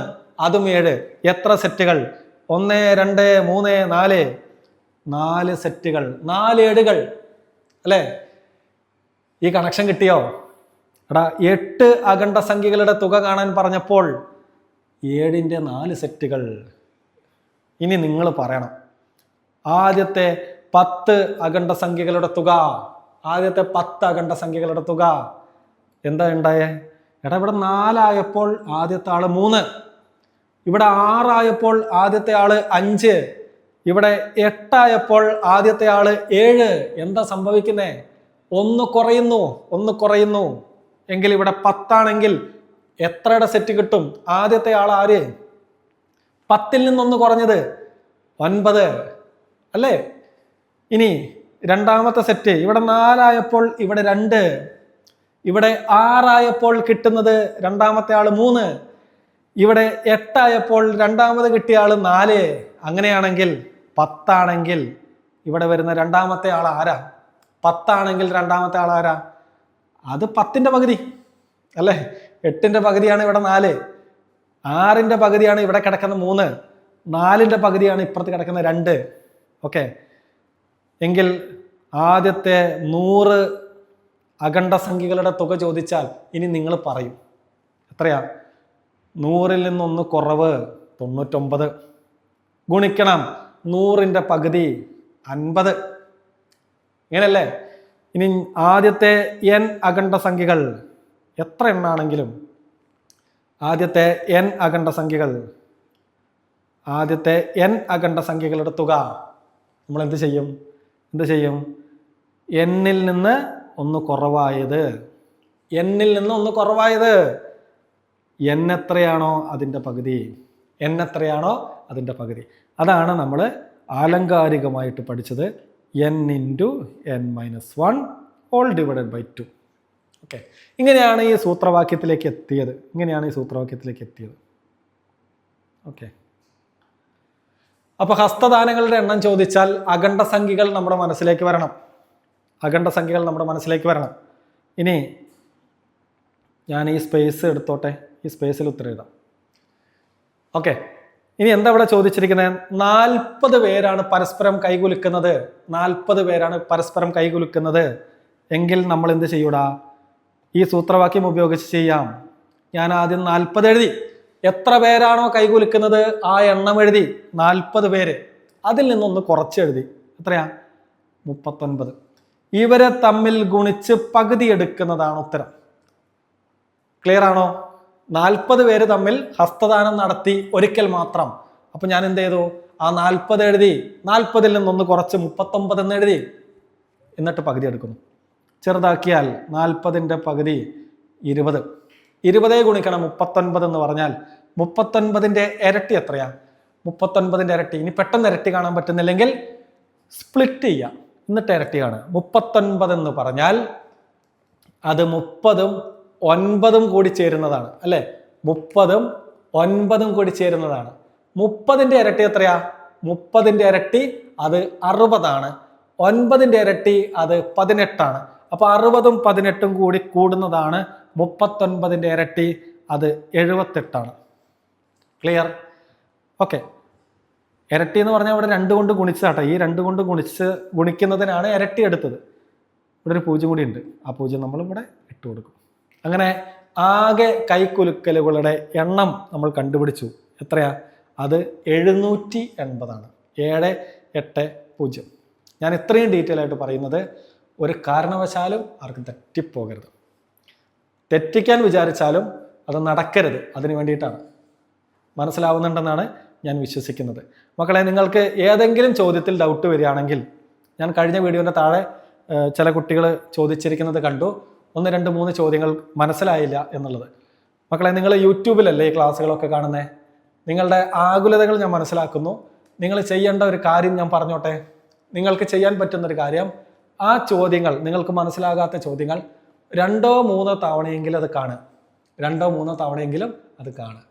അതും 7. എത്ര സെറ്റുകൾ? 1, 2, 3, 4. 4 സെറ്റുകൾ, 4 ഏടുകൾ അല്ലേ? ഈ കണക്ഷൻ കിട്ടിയോ? എടാ, 8 അഖണ്ഡ സംഖ്യകളുടെ തുക കാണാൻ പറഞ്ഞപ്പോൾ 7ന്റെ 4 സെറ്റുകൾ. ഇനി നിങ്ങൾ പറയണം, ആദ്യത്തെ 10 അഖണ്ഡ സംഖ്യകളുടെ തുക. ആദ്യത്തെ 10 അഖണ്ഡ സംഖ്യകളുടെ തുക എന്താ ഉണ്ടായേ? എടാ, ഇവിടെ 4 ആയപ്പോൾ ആദ്യത്തെ ആള് 3. ഇവിടെ 6 ആയപ്പോൾ ആദ്യത്തെ ആള് 5. ഇവിടെ 8 ആയപ്പോൾ ആദ്യത്തെ ആള് 7. എന്താ സംഭവിക്കുന്നേ? ഒന്ന് കുറയുന്നു. എങ്കിൽ ഇവിടെ 10 ആണെങ്കിൽ എത്രയുടെ സെറ്റ് കിട്ടും? ആദ്യത്തെ ആൾ ആര്? 10ൽ നിന്നൊന്ന് കുറഞ്ഞത് 9 അല്ലേ? ഇനി രണ്ടാമത്തെ സെറ്റ്. ഇവിടെ 4 ആയപ്പോൾ ഇവിടെ 2. ഇവിടെ 6 ആയപ്പോൾ കിട്ടുന്നത് രണ്ടാമത്തെ ആള് 3. ഇവിടെ 8 ആയപ്പോൾ രണ്ടാമത് കിട്ടിയ ആള് 4. അങ്ങനെയാണെങ്കിൽ 10 ആണെങ്കിൽ ഇവിടെ വരുന്ന രണ്ടാമത്തെ ആൾ ആരാ? 10 ആണെങ്കിൽ രണ്ടാമത്തെ ആൾ ആരാ? അത് 10ന്റെ പകുതി അല്ലേ? 8ന്റെ പകുതിയാണ് ഇവിടെ 4. 6ന്റെ പകുതിയാണ് ഇവിടെ കിടക്കുന്ന 3. 4ന്റെ പകുതിയാണ് ഇപ്പുറത്ത് കിടക്കുന്ന 2. ഓക്കെ, എങ്കിൽ ആദ്യത്തെ 100 അഖണ്ഡ സംഖ്യകളുടെ തുക ചോദിച്ചാൽ ഇനി നിങ്ങൾ പറയും എത്രയാ? 100ൽ നിന്നൊന്ന് കുറവ് 99 ഗുണിക്കണം 100ന്റെ പകുതി 50. ഇങ്ങനെയല്ലേ? ഇനി ആദ്യത്തെ n അഖണ്ഡ സംഖ്യകൾ എത്ര എണ്ണാണെങ്കിലും ആദ്യത്തെ n അഖണ്ഡ സംഖ്യകളുടെ തുക നമ്മൾ എന്ത് ചെയ്യും? n-ൽ നിന്ന് ഒന്ന് കുറവായത്. n എത്രയാണോ അതിൻ്റെ പകുതി. അതാണ് നമ്മൾ ആലങ്കാരികമായിട്ട് പഠിച്ചത്. n × n-1 all divided by 2. Okay, ഇങ്ങനെയാണ് ഈ സൂത്രവാക്യത്തിലേക്ക് എത്തിയത്. ഓക്കെ, അപ്പോൾ ഹസ്തദാനങ്ങളുടെ എണ്ണം ചോദിച്ചാൽ അഖണ്ഡസംഖ്യകൾ നമ്മുടെ മനസ്സിലേക്ക് വരണം. അഖണ്ഡസംഖ്യകൾ നമ്മുടെ മനസ്സിലേക്ക് വരണം. ഇനി ഞാൻ ഈ സ്പേസ് എടുത്തോട്ടെ, ഈ സ്പേസിൽ ഉത്തരം എഴുതാം. ഓക്കെ, ഇനി എന്താ ഇവിടെ ചോദിച്ചിരിക്കുന്നത്? 40 പേരാണ് പരസ്പരം കൈകുലുക്കുന്നത്. 40 പേരാണ് പരസ്പരം കൈകുലുക്കുന്നത് എങ്കിൽ നമ്മൾ എന്ത് ചെയ്യൂടാ? ഈ സൂത്രവാക്യം ഉപയോഗിച്ച് ചെയ്യാം. ഞാൻ ആദ്യം 40 എഴുതി. എത്ര പേരാണോ കൈകുലുക്കുന്നത് ആ എണ്ണം എഴുതി, 40 പേര്. അതിൽ നിന്നൊന്ന് കുറച്ച് എഴുതി. എത്രയാ? 39. ഇവരെ തമ്മിൽ ഗുണിച്ച് പകുതി എടുക്കുന്നതാണ് ഉത്തരം. ക്ലിയർ ആണോ? 40 പേര് തമ്മിൽ ഹസ്തദാനം നടത്തി ഒരിക്കൽ മാത്രം. അപ്പൊ ഞാൻ എന്ത് ചെയ്തു? ആ 40 എഴുതി, 40-ൽ നിന്നൊന്ന് കുറച്ച് 39 എന്ന് എഴുതി, എന്നിട്ട് പകുതി എടുക്കുന്നു. ചെറുതാക്കിയാൽ 40-ന്റെ പകുതി 20. 20 ഗുണിക്കണം 39 എന്ന് പറഞ്ഞാൽ 39-ന്റെ ഇരട്ടി എത്രയാ? 39-ന്റെ ഇരട്ടി. ഇനി പെട്ടെന്ന് ഇരട്ടി കാണാൻ പറ്റുന്നില്ലെങ്കിൽ സ്പ്ലിറ്റ് ചെയ്യാം, എന്നിട്ട് ഇരട്ടി കാണുക. 39 എന്ന് പറഞ്ഞാൽ അത് 30-ഉം 9-ഉം കൂടി ചേരുന്നതാണ് അല്ലെ? 30-ഉം 9-ഉം കൂടി ചേരുന്നതാണ്. 30-ന്റെ ഇരട്ടി എത്രയാ? 30-ന്റെ ഇരട്ടി അത് 60 ആണ്. 9-ന്റെ ഇരട്ടി അത് 18 ആണ്. അപ്പൊ 60-ഉം 18-ഉം കൂടി കൂടുന്നതാണ് 39-ന്റെ ഇരട്ടി, അത് 78 ആണ്. ക്ലിയർ? ഓക്കെ, ഇരട്ടി എന്ന് പറഞ്ഞാൽ ഇവിടെ 2 കൊണ്ട് ഗുണിച്ചതാട്ടെ. ഈ 2 കൊണ്ട് ഗുണിക്കുന്നതിനാണ് ഇരട്ടി എടുത്തത്. ഇവിടെ ഒരു 0 കൂടി ഉണ്ട്. ആ 0 നമ്മൾ ഇവിടെ ഇട്ട് കൊടുക്കും. അങ്ങനെ ആകെ കൈക്കുലുക്കലുകളുടെ എണ്ണം നമ്മൾ കണ്ടുപിടിച്ചു. എത്രയാ? അത് 780 ആണ്. 780. ഞാൻ ഇത്രയും ഡീറ്റെയിൽ ആയിട്ട് പറയുന്നത് ഒരു കാരണവശാലും ആർക്കും തെറ്റിപ്പോകരുത്. തെറ്റിക്കാൻ വിചാരിച്ചാലും അത് നടക്കരുത്. അതിന് വേണ്ടിയിട്ടാണ്. മനസ്സിലാവുന്നുണ്ടെന്നാണ് ഞാൻ വിശ്വസിക്കുന്നത്. മക്കളെ, നിങ്ങൾക്ക് ഏതെങ്കിലും ചോദ്യത്തിൽ ഡൗട്ട് വരികയാണെങ്കിൽ, ഞാൻ കഴിഞ്ഞ വീഡിയോൻ്റെ താഴെ ചില കുട്ടികൾ ചോദിച്ചിരിക്കുന്നത് കണ്ടു, 1, 2, 3 ചോദ്യങ്ങൾ മനസ്സിലായില്ല എന്നുള്ളത്. മക്കളെ, നിങ്ങൾ യൂട്യൂബിലല്ലേ ഈ ക്ലാസ്സുകളൊക്കെ കാണുന്നത്? നിങ്ങളുടെ ആകുലതകൾ ഞാൻ മനസ്സിലാക്കുന്നു. നിങ്ങൾ ചെയ്യേണ്ട ഒരു കാര്യം ഞാൻ പറഞ്ഞോട്ടെ. നിങ്ങൾക്ക് ചെയ്യാൻ പറ്റുന്നൊരു കാര്യം, ആ ചോദ്യങ്ങൾ, നിങ്ങൾക്ക് മനസ്സിലാകാത്ത ചോദ്യങ്ങൾ 2 or 3 തവണയെങ്കിലും അത് കാണുക. 2 or 3 തവണയെങ്കിലും അത് കാണുക.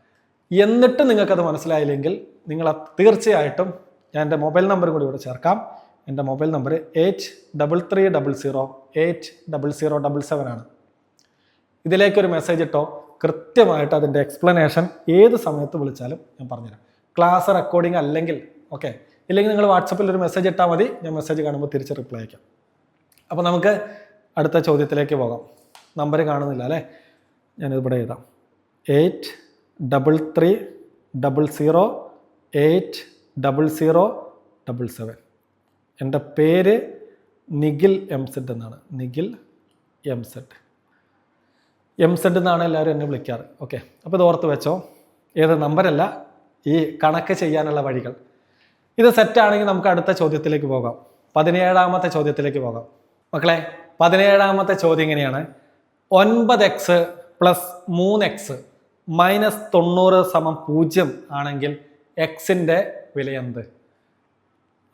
എന്നിട്ട് നിങ്ങൾക്കത് മനസ്സിലായില്ലെങ്കിൽ നിങ്ങൾ തീർച്ചയായിട്ടും ഞാൻ എൻ്റെ മൊബൈൽ നമ്പർ കൂടി ഇവിടെ ചേർക്കാം. എൻ്റെ മൊബൈൽ നമ്പർ 8330080077 ആണ്. ഇതിലേക്കൊരു മെസ്സേജ് ഇട്ടോ, കൃത്യമായിട്ട് അതിൻ്റെ എക്സ്പ്ലനേഷൻ ഏത് സമയത്ത് വിളിച്ചാലും ഞാൻ പറഞ്ഞുതരാം. ക്ലാസ് റെക്കോർഡിംഗ് അല്ലെങ്കിൽ ഓക്കെ, ഇല്ലെങ്കിൽ നിങ്ങൾ വാട്സപ്പിൽ ഒരു മെസ്സേജ് ഇട്ടാൽ മതി. ഞാൻ മെസ്സേജ് കാണുമ്പോൾ തിരിച്ച് റിപ്ലൈ അയക്കാം. അപ്പോൾ നമുക്ക് അടുത്ത ചോദ്യത്തിലേക്ക് പോകാം. നമ്പർ കാണുന്നില്ല അല്ലേ? ഞാനിവിടെ എഴുതാം. 8330080077. എൻ്റെ പേര് നിഖിൽ എംസെഡ് എന്നാണ്. നിഖിൽ എംസെഡ് എന്നാണ് എല്ലാവരും എന്നെ വിളിക്കാറ്. ഓക്കെ, അപ്പോൾ ഇത് ഓർത്ത് വെച്ചോ. ഏത് നമ്പരല്ല, ഈ കണക്ക് ചെയ്യാനുള്ള വഴികൾ. ഇത് സെറ്റാണെങ്കിൽ നമുക്ക് അടുത്ത ചോദ്യത്തിലേക്ക് പോകാം. 17ാമത്തെ ചോദ്യത്തിലേക്ക് പോകാം. മക്കളെ, 17ാമത്തെ ചോദ്യം ഇങ്ങനെയാണ്. 9x + 3x - 90 = 0 ആണെങ്കിൽ എക്സിൻ്റെ വില എന്ത്?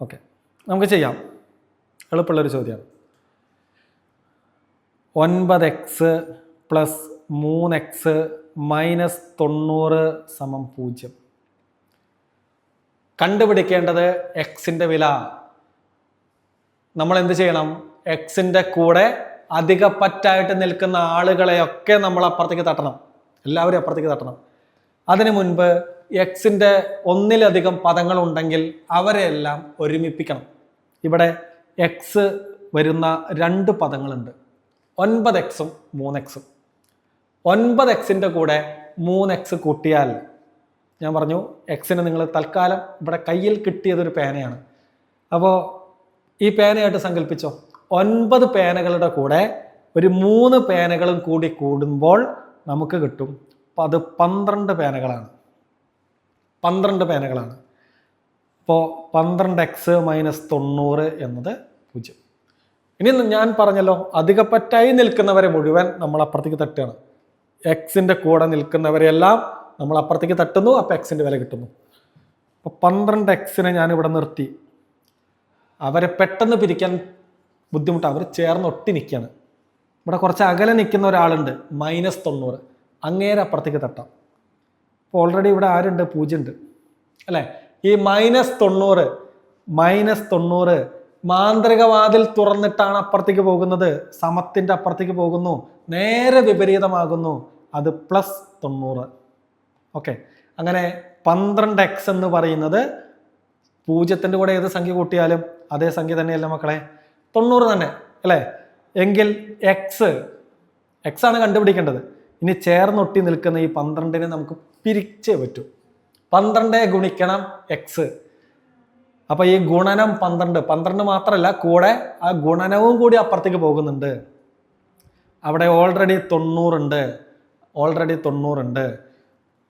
ഓക്കെ, നമുക്ക് ചെയ്യാം. എളുപ്പമുള്ളൊരു ചോദ്യമാണ്. 9x + 3x - 90 = 0. കണ്ടുപിടിക്കേണ്ടത് എക്സിൻ്റെ വില. നമ്മൾ എന്ത് ചെയ്യണം? എക്സിൻ്റെ കൂടെ അധികപ്പറ്റായിട്ട് നിൽക്കുന്ന ആളുകളെയൊക്കെ നമ്മൾ അപ്പുറത്തേക്ക് തട്ടണം. എല്ലാവരും അപ്പുറത്തേക്ക് തട്ടണം. അതിനു മുൻപ് എക്സിൻ്റെ ഒന്നിലധികം പദങ്ങൾ ഉണ്ടെങ്കിൽ അവരെല്ലാം ഒരുമിപ്പിക്കണം. ഇവിടെ എക്സ് വരുന്ന 2 പദങ്ങളുണ്ട്, 9x-ഉം 3x-ഉം. 9x-ന്റെ കൂടെ 3x കൂട്ടിയാൽ, ഞാൻ പറഞ്ഞു എക്സിന് നിങ്ങൾ തൽക്കാലം ഇവിടെ കയ്യിൽ കിട്ടിയതൊരു പേനയാണ്. അപ്പോൾ ഈ പേനയായിട്ട് സങ്കല്പിച്ചോ. 9 പേനകളുടെ കൂടെ ഒരു 3 പേനകളും കൂടി കൂടുമ്പോൾ നമുക്ക് കിട്ടും അത് 12 പേനകളാണ്. 12 പേനകളാണ്. അപ്പോൾ 12x - 90 എന്നത് 0. ഇനി ഞാൻ പറഞ്ഞല്ലോ, അധികപ്പറ്റായി നിൽക്കുന്നവരെ മുഴുവൻ നമ്മൾ അപ്പുറത്തേക്ക് തട്ടുകയാണ്. എക്സിൻ്റെ കൂടെ നിൽക്കുന്നവരെല്ലാം നമ്മൾ അപ്പുറത്തേക്ക് തട്ടുന്നു. അപ്പോൾ എക്സിൻ്റെ വില കിട്ടുന്നു. അപ്പോൾ 12x-നെ ഞാനിവിടെ നിർത്തി. അവരെ പെട്ടെന്ന് പിരിക്കാൻ ബുദ്ധിമുട്ടാണ്. അവർ ചേർന്ന് ഒട്ടി നിൽക്കുകയാണ്. ഇവിടെ കുറച്ച് അകലെ നിൽക്കുന്ന ഒരാളുണ്ട്, -90. അങ്ങേരെ അപ്പുറത്തേക്ക് തട്ടാം. അപ്പോൾ ഓൾറെഡി ഇവിടെ ആരുണ്ട്? 0 ഉണ്ട് അല്ലേ? ഈ -90 മാന്ത്രിക വാതിൽ തുറന്നിട്ടാണ് അപ്പുറത്തേക്ക് പോകുന്നത്, സമത്തിന്റെ അപ്പുറത്തേക്ക് പോകുന്നു, നേരെ വിപരീതമാകുന്നു, അത് +90. ഓക്കെ, അങ്ങനെ 12x എന്ന് പറയുന്നത് 0ന്റെ കൂടെ ഏത് സംഖ്യ കൂട്ടിയാലും അതേ സംഖ്യ തന്നെയല്ല മക്കളെ, 90 തന്നെ അല്ലേ? എങ്കിൽ x ആണ് കണ്ടുപിടിക്കേണ്ടത്. ഇനി ചേർന്നൊട്ടി നിൽക്കുന്ന ഈ 12നെ നമുക്ക് പിരിച്ചേ പറ്റൂ. 12 ഗുണിക്കണം x. അപ്പൊ ഈ ഗുണനം 12 മാത്രമല്ല, കൂടെ ആ ഗുണനവും കൂടി അപ്പുറത്തേക്ക് പോകുന്നുണ്ട്. അവിടെ ഓൾറെഡി 90 ഉണ്ട്.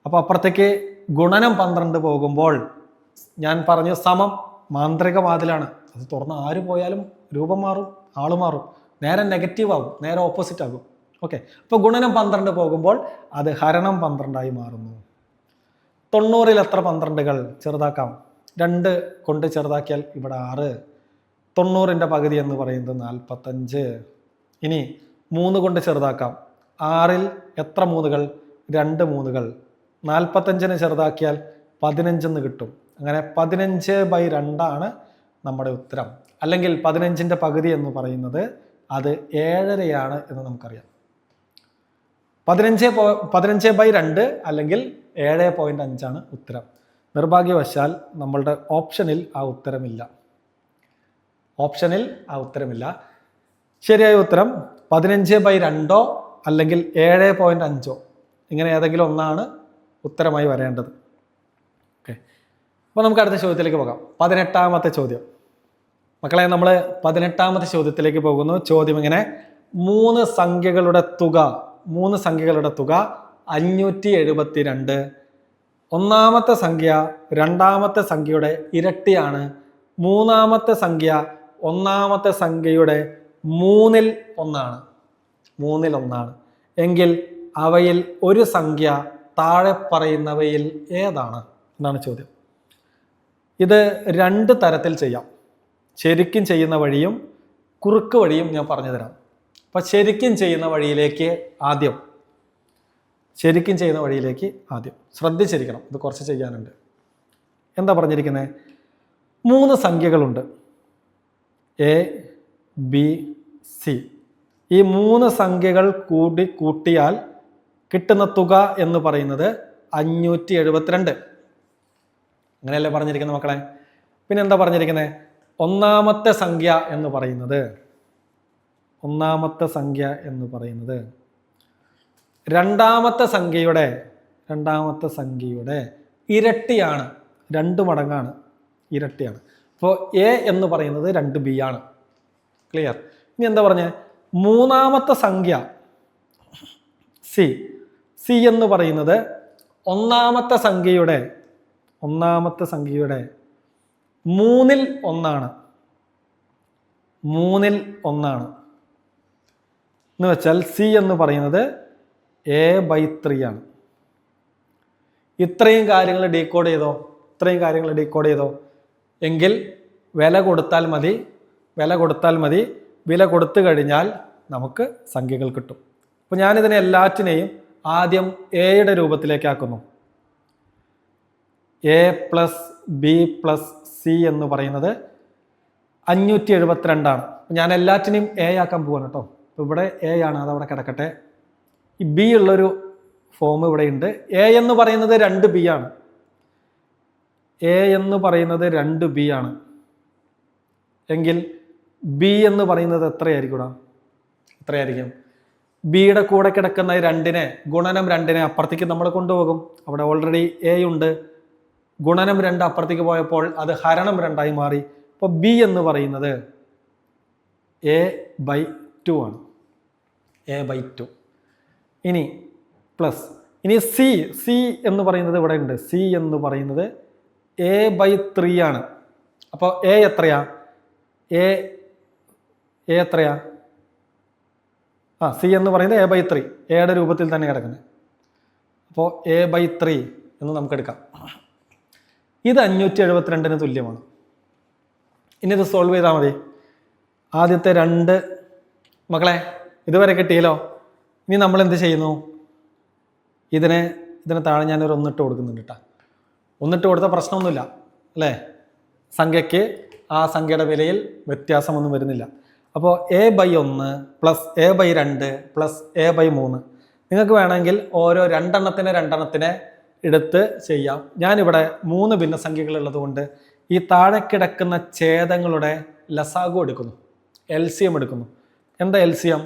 അപ്പൊ അപ്പുറത്തേക്ക് ഗുണനം 12 പോകുമ്പോൾ ഞാൻ പറഞ്ഞു സമം മാന്ത്രിക വാതിലാണ്. അത് തുറന്ന് ആര് പോയാലും രൂപം മാറും, ആള് മാറും, നേരെ നെഗറ്റീവ് ആകും, നേരെ ഓപ്പോസിറ്റ് ആകും. ഓക്കെ, അപ്പൊ ഗുണനം 12 പോകുമ്പോൾ അത് ഹരണം 12 മാറുന്നു. 90ൽ എത്ര 12കൾ ചെറുതാക്കാം? 2 കൊണ്ട് ചെറുതാക്കിയാൽ ഇവിടെ 6. 90ന്റെ പകുതി എന്ന് പറയുന്നത് 45. ഇനി 3 കൊണ്ട് ചെറുതാക്കാം. 6ൽ എത്ര 3കൾ? 2 3കൾ. 45നെ ചെറുതാക്കിയാൽ 15 എന്ന് കിട്ടും. അങ്ങനെ 15/2 നമ്മുടെ ഉത്തരം. അല്ലെങ്കിൽ 15ന്റെ പകുതി എന്ന് പറയുന്നത് അത് 7.5 എന്ന് നമുക്കറിയാം. 15/2 അല്ലെങ്കിൽ 7.5 ഉത്തരം. നിർഭാഗ്യവശാൽ നമ്മളുടെ ഓപ്ഷനിൽ ആ ഉത്തരമില്ല. ശരിയായ ഉത്തരം 15/2 അല്ലെങ്കിൽ 7.5 ഇങ്ങനെ ഏതെങ്കിലും ഒന്നാണ് ഉത്തരമായി വരേണ്ടത്. ഓക്കെ, അപ്പോൾ നമുക്ക് അടുത്ത ചോദ്യത്തിലേക്ക് പോകാം. 18ാമത്തെ ചോദ്യം. മക്കളെ, നമ്മൾ 18ാമത്തെ ചോദ്യത്തിലേക്ക് പോകുന്നു. ചോദ്യം ഇങ്ങനെ: 3 സംഖ്യകളുടെ തുക 572. ഒന്നാമത്തെ സംഖ്യ രണ്ടാമത്തെ സംഖ്യയുടെ ഇരട്ടിയാണ്. മൂന്നാമത്തെ സംഖ്യ ഒന്നാമത്തെ സംഖ്യയുടെ 3ൽ 1 എങ്കിൽ അവയിൽ ഒരു സംഖ്യ താഴെ പറയുന്നവയിൽ ഏതാണ് എന്നാണ് ചോദ്യം. ഇത് 2 തരത്തിൽ ചെയ്യാം. ശരിക്കും ചെയ്യുന്ന വഴിയും കുറുക്ക് വഴിയും ഞാൻ പറഞ്ഞു തരാം. അപ്പൊ ശരിക്കും ചെയ്യുന്ന വഴിയിലേക്ക് ആദ്യം ശ്രദ്ധിച്ചിരിക്കണം, ഇത് കുറച്ച് ചെയ്യാനുണ്ട്. എന്താ പറഞ്ഞിരിക്കുന്നത്? 3 സംഖ്യകളുണ്ട്, A, B, C. ഈ 3 സംഖ്യകൾ കൂട്ടിയാൽ കിട്ടുന്ന തുക എന്ന് പറയുന്നത് 572. അങ്ങനെയല്ലേ പറഞ്ഞിരിക്കുന്നത് മക്കളെ? പിന്നെ എന്താ പറഞ്ഞിരിക്കുന്നത്? ഒന്നാമത്തെ സംഖ്യ എന്ന് പറയുന്നത് രണ്ടാമത്തെ സംഖ്യയുടെ ഇരട്ടിയാണ്, 2 മടങ്ങാണ്, ഇരട്ടിയാണ്. അപ്പോൾ A എന്ന് പറയുന്നത് 2B ആണ്. ക്ലിയർ? ഇനി എന്താ പറഞ്ഞ? മൂന്നാമത്തെ സംഖ്യ C എന്ന് പറയുന്നത് ഒന്നാമത്തെ സംഖ്യയുടെ 3ൽ 1 എന്ന് വെച്ചാൽ C എന്ന് പറയുന്നത് A/3 ആണ്. ഇത്രയും കാര്യങ്ങൾ ഡീകോഡ് ചെയ്തോ എങ്കിൽ വില കൊടുത്താൽ മതി. വില കൊടുത്തു കഴിഞ്ഞാൽ നമുക്ക് സംഖ്യകൾ കിട്ടും. അപ്പോൾ ഞാനിതിനെ എല്ലാറ്റിനെയും ആദ്യം എയുടെ രൂപത്തിലേക്ക് ആക്കുന്നു. A + B + C എന്ന് പറയുന്നത് 572 ആണ്. ഞാൻ എല്ലാറ്റിനെയും A ആക്കാൻ പോവാണ് കേട്ടോ. അപ്പോൾ ഇവിടെ A ആണ്, അതവിടെ കിടക്കട്ടെ. ഈ B ഉള്ളൊരു ഫോം ഇവിടെ ഉണ്ട്. A എന്ന് പറയുന്നത് 2B ആണ്. എങ്കിൽ B എന്ന് പറയുന്നത് എത്രയായിരിക്കും? ബിയുടെ കൂടെ കിടക്കുന്ന 2നെ ഗുണനം 2നെ അപ്പുറത്തേക്ക് നമ്മൾ കൊണ്ടുപോകും. അവിടെ ഓൾറെഡി A ഉണ്ട്. ഗുണനം 2 അപ്പുറത്തേക്ക് പോയപ്പോൾ അത് ഹരണം 2 മാറി. അപ്പോൾ B എന്ന് പറയുന്നത് A/2 ആണ്. A/2. ഇനി പ്ലസ്. ഇനി C എന്ന് പറയുന്നത് ഇവിടെ ഉണ്ട്. C എന്ന് പറയുന്നത് A/3 ആണ്. അപ്പോൾ A എത്രയാ? C എന്ന് പറയുന്നത് A/3, എയുടെ രൂപത്തിൽ തന്നെ കിടക്കുന്നത്. അപ്പോൾ A/3 എന്ന് നമുക്ക് എടുക്കാം. ഇത് 572 തുല്യമാണ്. ഇനി ഇത് സോൾവ് ചെയ്താൽ മതി. ആദ്യത്തെ 2 മക്കളെ ഇതുവരെ കിട്ടിയല്ലോ. ഇനി നമ്മൾ എന്ത് ചെയ്യുന്നു? ഇതിന് താഴെ ഞാനൊരു 1 ഇട്ട് കൊടുക്കുന്നുണ്ട് കേട്ടോ. 1 ഇട്ട് കൊടുത്ത പ്രശ്നമൊന്നുമില്ല. അല്ലേ? സംഖ്യയ്ക്ക് ആ സംഖ്യയുടെ വിലയിൽ വ്യത്യാസമൊന്നും വരുന്നില്ല. അപ്പോൾ a/1 plus a/2 plus a/3 നിങ്ങൾക്ക് വേണമെങ്കിൽ ഓരോ രണ്ടെണ്ണത്തിനെ എടുത്ത് ചെയ്യാം. ഞാനിവിടെ 3 ഭിന്നസംഖ്യകൾ ഉള്ളത് കൊണ്ട് ഈ താഴെ കിടക്കുന്ന ഛേദങ്ങളുടെ ലസാഗു എടുക്കുന്നു, LCM എടുക്കുന്നു. എന്താ LCM?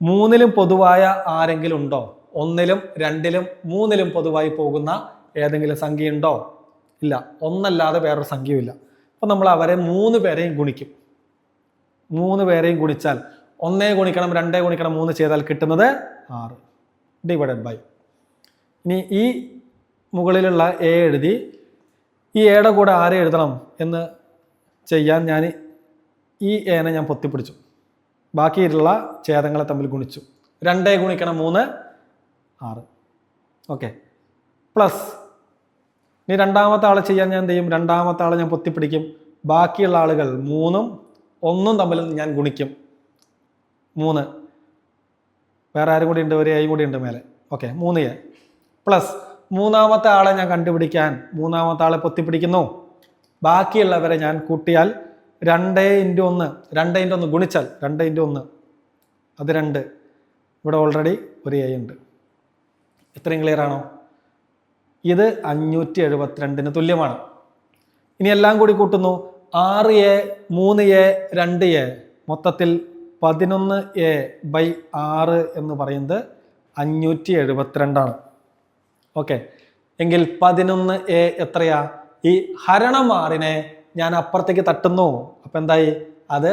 3ലും പൊതുവായ ആരെങ്കിലും ഉണ്ടോ? 1ലും 2ലും 3ലും പൊതുവായി പോകുന്ന ഏതെങ്കിലും സംഖ്യ ഉണ്ടോ? ഇല്ല. ഒന്നല്ലാതെ വേറൊരു സംഖ്യയും ഇല്ല. അപ്പോൾ നമ്മൾ അവരെ 3 പേരെയും ഗുണിക്കും. 3 പേരെയും ഗുണിച്ചാൽ 1 ഗുണിക്കണം 2 ഗുണിക്കണം 3 ചെയ്താൽ കിട്ടുന്നത് 6 ഡിവൈഡഡ് ബൈ. ഇനി ഈ മുകളിലുള്ള a എഴുതി ഈ എയുടെ കൂടെ ആരെ എഴുതണം എന്ന് ചെയ്യാൻ ഞാൻ ഈ എനെ ഞാൻ പൊത്തിപ്പിടിച്ചു. ബാക്കിയുള്ള ഛേദങ്ങളെ തമ്മിൽ ഗുണിച്ചു. 2 ഗുണിക്കണം 3 6. ഓക്കെ. പ്ലസ് ഇനി രണ്ടാമത്തെ ആളെ ചെയ്യാൻ ഞാൻ എന്ത് ചെയ്യും? രണ്ടാമത്തെ ആളെ ഞാൻ പൊത്തിപ്പിടിക്കും. ബാക്കിയുള്ള ആളുകൾ 3ഉം 1ഉം തമ്മിൽ ഞാൻ ഗുണിക്കും. 3 വേറെ ആരും കൂടി ഉണ്ട്, ഒരു എയും കൂടി ഉണ്ട് മേലെ. ഓക്കെ, 3a പ്ലസ് മൂന്നാമത്തെ ആളെ ഞാൻ കണ്ടുപിടിക്കാൻ മൂന്നാമത്തെ ആളെ പൊത്തിപ്പിടിക്കുന്നു. ബാക്കിയുള്ളവരെ ഞാൻ കൂട്ടിയാൽ 2 × 1 2 × 1 ഗുണിച്ചാൽ 2 × 1 അത് 2. ഇവിടെ ഓൾറെഡി ഒരു എ ഉണ്ട്. ഇത്രയും ക്ലിയർ ആണോ? ഇത് 572 തുല്യമാണ്. ഇനി എല്ലാം കൂടി കൂട്ടുന്നു. 6a 3a 2a മൊത്തത്തിൽ 11a/6 എന്ന് പറയുന്നത് 572 ആണ്. ഓക്കെ, എങ്കിൽ 11a എത്രയാ? ഈ ഹരണം 6നെ ഞാൻ അപ്പുറത്തേക്ക് തട്ടുന്നു. അപ്പൊ എന്തായി? അത്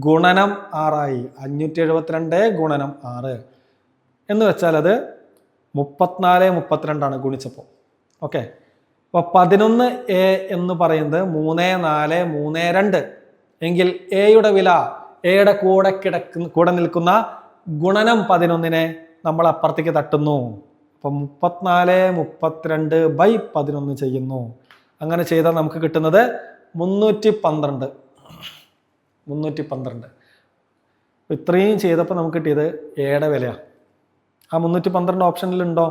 ഗുണനം 6ആയി. 572 ഗുണനം 6 എന്ന് വെച്ചാൽ അത് 34 32 ഗുണിച്ചപ്പോൾ. ഓക്കെ, അപ്പൊ 11a എന്ന് പറയുന്നത് 3 4 3 2 എങ്കിൽ എയുടെ വില എയുടെ കൂടെ നിൽക്കുന്ന ഗുണനം 11നെ നമ്മൾ അപ്പുറത്തേക്ക് തട്ടുന്നു. അപ്പൊ 34 32/11 ചെയ്യുന്നു. അങ്ങനെ ചെയ്താൽ നമുക്ക് കിട്ടുന്നത് 312. ഇത്രയും ചെയ്തപ്പോൾ നമുക്ക് കിട്ടിയത് എയുടെ വിലയാണ്. ആ 312 ഓപ്ഷനിലുണ്ടോ?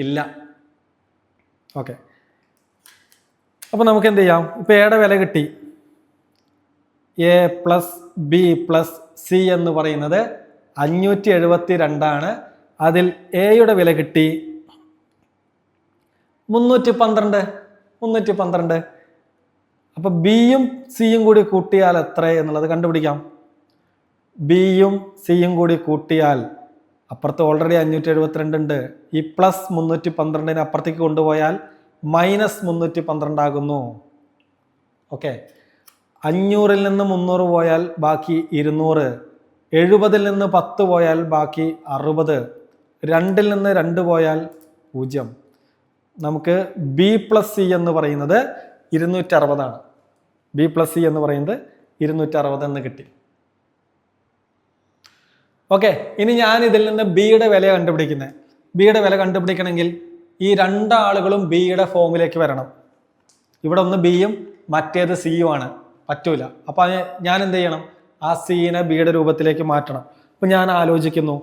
ഇല്ല. ഓക്കെ, അപ്പൊ നമുക്ക് എന്ത് ചെയ്യാം? ഇപ്പൊ എയുടെ വില കിട്ടി. a plus B plus C എന്ന് പറയുന്നത് 572 അതിൽ എയുടെ വില കിട്ടി 312. അപ്പൊ ബിയും സിയും കൂടി കൂട്ടിയാൽ എത്ര എന്നുള്ളത് കണ്ടുപിടിക്കാം. ബിയും സിയും കൂടി കൂട്ടിയാൽ അപ്പുറത്ത് ഓൾറെഡി 572 ഉണ്ട്. ഈ പ്ലസ് 312 അപ്പുറത്തേക്ക് കൊണ്ടുപോയാൽ മൈനസ് 312 ആകുന്നു. ഓക്കെ, 500ൽ നിന്ന് 300 പോയാൽ ബാക്കി 200, 70ൽ നിന്ന് 10 പോയാൽ ബാക്കി 60, 2ൽ നിന്ന് 2 പോയാൽ 0. നമുക്ക് ബി പ്ലസ് സി എന്ന് പറയുന്നത് 260 ആണ്. ബി പ്ലസ് സി എന്ന് പറയുന്നത് 260 എന്ന് കിട്ടി. ഓക്കെ, ഇനി ഞാൻ ഇതിൽ നിന്ന് ബിയുടെ വില കണ്ടുപിടിക്കുന്നത്. ബിയുടെ വില കണ്ടുപിടിക്കണമെങ്കിൽ ഈ 2 ആളുകളും ബിയുടെ ഫോമിലേക്ക് വരണം. ഇവിടെ ഒന്ന് ബിയും മറ്റേത് സിയും ആണ്. പറ്റൂല. അപ്പൊ ഞാൻ എന്ത് ചെയ്യണം? ആ സിനെ ബിയുടെ രൂപത്തിലേക്ക് മാറ്റണം. അപ്പൊ ഞാൻ ആലോചിക്കുന്നു,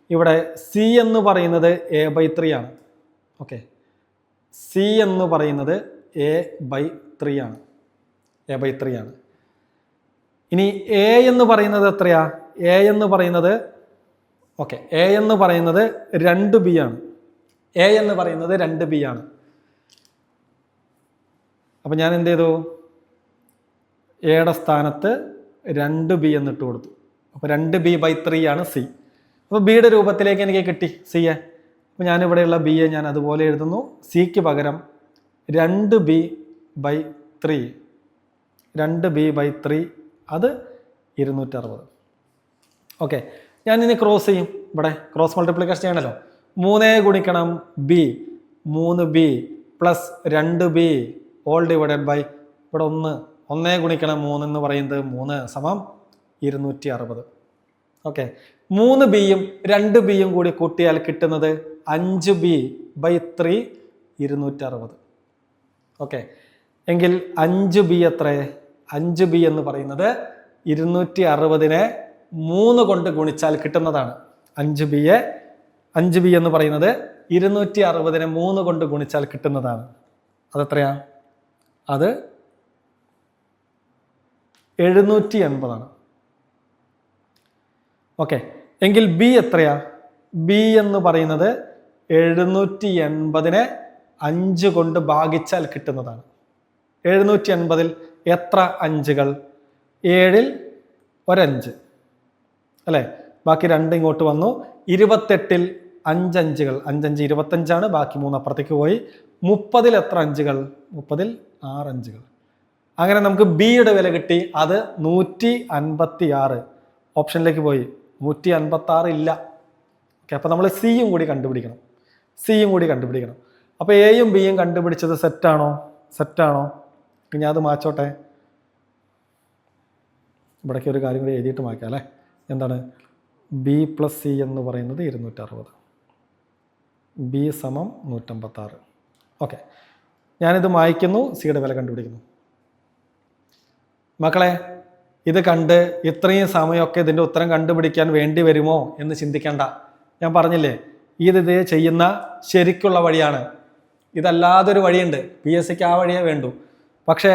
ഇവിടെ സി എന്ന് പറയുന്നത് a/3 ആണ്. ഓക്കെ, സി എന്ന് പറയുന്നത് a/3 ആണ്. a/3 ആണ്. ഇനി എ എന്ന് പറയുന്നത് എത്രയാ? എ എന്ന് പറയുന്നത് 2b ആണ്. എ എന്ന് പറയുന്നത് 2b ആണ്. അപ്പൊ ഞാൻ എന്ത് ചെയ്തു? എയുടെ സ്ഥാനത്ത് 2b എന്നിട്ട് കൊടുത്തു. അപ്പൊ 2b/3 ആണ് സി. അപ്പൊ ബിയുടെ രൂപത്തിലേക്ക് എനിക്ക് കിട്ടി സിയെ. അപ്പൊ ഞാനിവിടെയുള്ള ബിയെ ഞാൻ അതുപോലെ എഴുതുന്നു. സിക്ക് പകരം 2b/3. 2b/3 അത് 260. ഓക്കെ, ഞാൻ ഇനി ക്രോസ് ചെയ്യും. ഇവിടെ ക്രോസ് മൾട്ടിപ്ലിക്കേഷൻ ചെയ്യണല്ലോ. 3 ഗുണിക്കണം b 3b plus 2b all divided by ഇവിടെ 1 ഗുണിക്കണം 3 എന്ന് പറയുന്നത് 3 സമം 260. ഓക്കെ, 3bയും 2bയും കൂടി കൂട്ടിയാൽ കിട്ടുന്നത് 5b/3 260. ഓക്കെ, എങ്കിൽ 5b എത്ര? 5b എന്ന് പറയുന്നത് 260നെ 3 കൊണ്ട് ഗുണിച്ചാൽ കിട്ടുന്നതാണ്. 5b എന്ന് പറയുന്നത് 260നെ 3 കൊണ്ട് ഗുണിച്ചാൽ കിട്ടുന്നതാണ്. അതെത്രയാ? അത് 780. ഓക്കെ, എങ്കിൽ ബി എത്രയാ? ബി എന്ന് പറയുന്നത് 780-നെ 5 കൊണ്ട് ഭാഗിച്ചാൽ കിട്ടുന്നതാണ്. 780-ൽ എത്ര അഞ്ചുകൾ? 7-ൽ ഒരഞ്ച് അല്ലേ? ബാക്കി 2 ഇങ്ങോട്ട് വന്നു. 28-ൽ 5 അഞ്ചുകൾ. 5 5 25 ബാക്കി 3 അപ്പുറത്തേക്ക് പോയി. 30-ൽ എത്ര അഞ്ചുകൾ? 30-ൽ 6 അഞ്ചുകൾ. അങ്ങനെ നമുക്ക് ബിയുടെ വില കിട്ടി. അത് 156. ഓപ്ഷനിലേക്ക് പോയി. 156 ഇല്ല. ഓക്കെ, അപ്പോൾ നമ്മൾ സിയും കൂടി കണ്ടുപിടിക്കണം. അപ്പോൾ എയും ബിയും കണ്ടുപിടിച്ചത് സെറ്റാണോ? ഞാൻ അത് മാച്ചോട്ടെ. ഇവിടേക്ക് ഒരു കാര്യം കൂടി എഴുതിയിട്ട് മാറ്റാം അല്ലേ? എന്താണ്? ബി പ്ലസ് സി എന്ന് പറയുന്നത് 260. ബി സമം 156. ഓക്കെ, ഞാനിത് മായ്ക്കുന്നു. സിയുടെ വില കണ്ടുപിടിക്കുന്നു. മക്കളെ, ഇത് കണ്ട് ഇത്രയും സമയമൊക്കെ ഇതിൻ്റെ ഉത്തരം കണ്ടുപിടിക്കാൻ വേണ്ടി വരുമോ എന്ന് ചിന്തിക്കേണ്ട. ഞാൻ പറഞ്ഞില്ലേ, ഇത് ചെയ്യുന്ന ശരിക്കുള്ള വഴിയാണ്. ഇതല്ലാതൊരു വഴിയുണ്ട്. PSCക്ക് ആ വഴിയേ വേണ്ടൂ. പക്ഷേ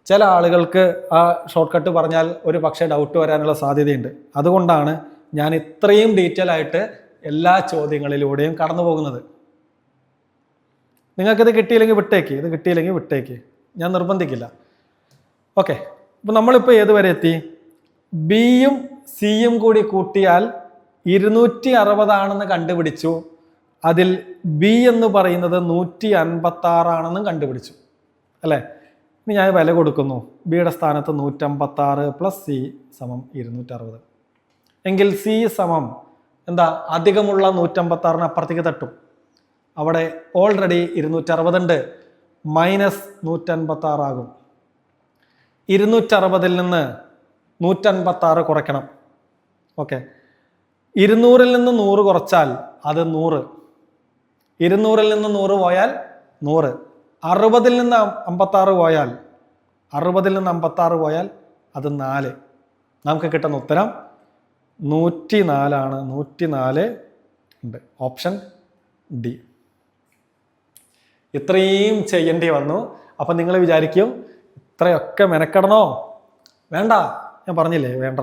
ചില ആളുകൾക്ക് ആ ഷോർട്ട് കട്ട് പറഞ്ഞാൽ ഒരു പക്ഷേ ഡൗട്ട് വരാനുള്ള സാധ്യതയുണ്ട്. അതുകൊണ്ടാണ് ഞാൻ ഇത്രയും ഡീറ്റെയിൽ ആയിട്ട് എല്ലാ ചോദ്യങ്ങളിലൂടെയും കടന്നു പോകുന്നത്. നിങ്ങൾക്കിത് കിട്ടിയില്ലെങ്കിൽ വിട്ടേക്ക്. ഞാൻ നിർബന്ധിക്കില്ല. ഓക്കെ, അപ്പോൾ നമ്മളിപ്പോൾ ഏതുവരെ എത്തി? ബിയും സിയും കൂടി കൂട്ടിയാൽ 260 ആണെന്ന് കണ്ടുപിടിച്ചു. അതിൽ ബി എന്ന് പറയുന്നത് 156 ആണെന്നും കണ്ടുപിടിച്ചു അല്ലേ? ഇനി ഞാൻ വില കൊടുക്കുന്നു. ബിയുടെ സ്ഥാനത്ത് 156 പ്ലസ് സി സമം 260. എങ്കിൽ സി സമം എന്താ? അധികമുള്ള 156 അപ്പുറത്തേക്ക് തട്ടും. അവിടെ ഓൾറെഡി 260 ഉണ്ട്. മൈനസ് 156 ആകും. 260-ൽ നിന്ന് 156 കുറയ്ക്കണം. ഓക്കെ, 200-ൽ നിന്ന് 100 കുറച്ചാൽ അത് 100. 200-ൽ നിന്ന് 100 പോയാൽ 100. 60-ൽ നിന്ന് 56 പോയാൽ അത് 4. നമുക്ക് കിട്ടുന്ന ഉത്തരം 104 ആണ്. 104 ഉണ്ട്. Option D. ഇത്രയും ചെയ്യേണ്ടി വന്നു. അപ്പം നിങ്ങൾ വിചാരിക്കും ഇത്രയൊക്കെ മെനക്കെടണോ? വേണ്ട, ഞാൻ പറഞ്ഞില്ലേ വേണ്ട.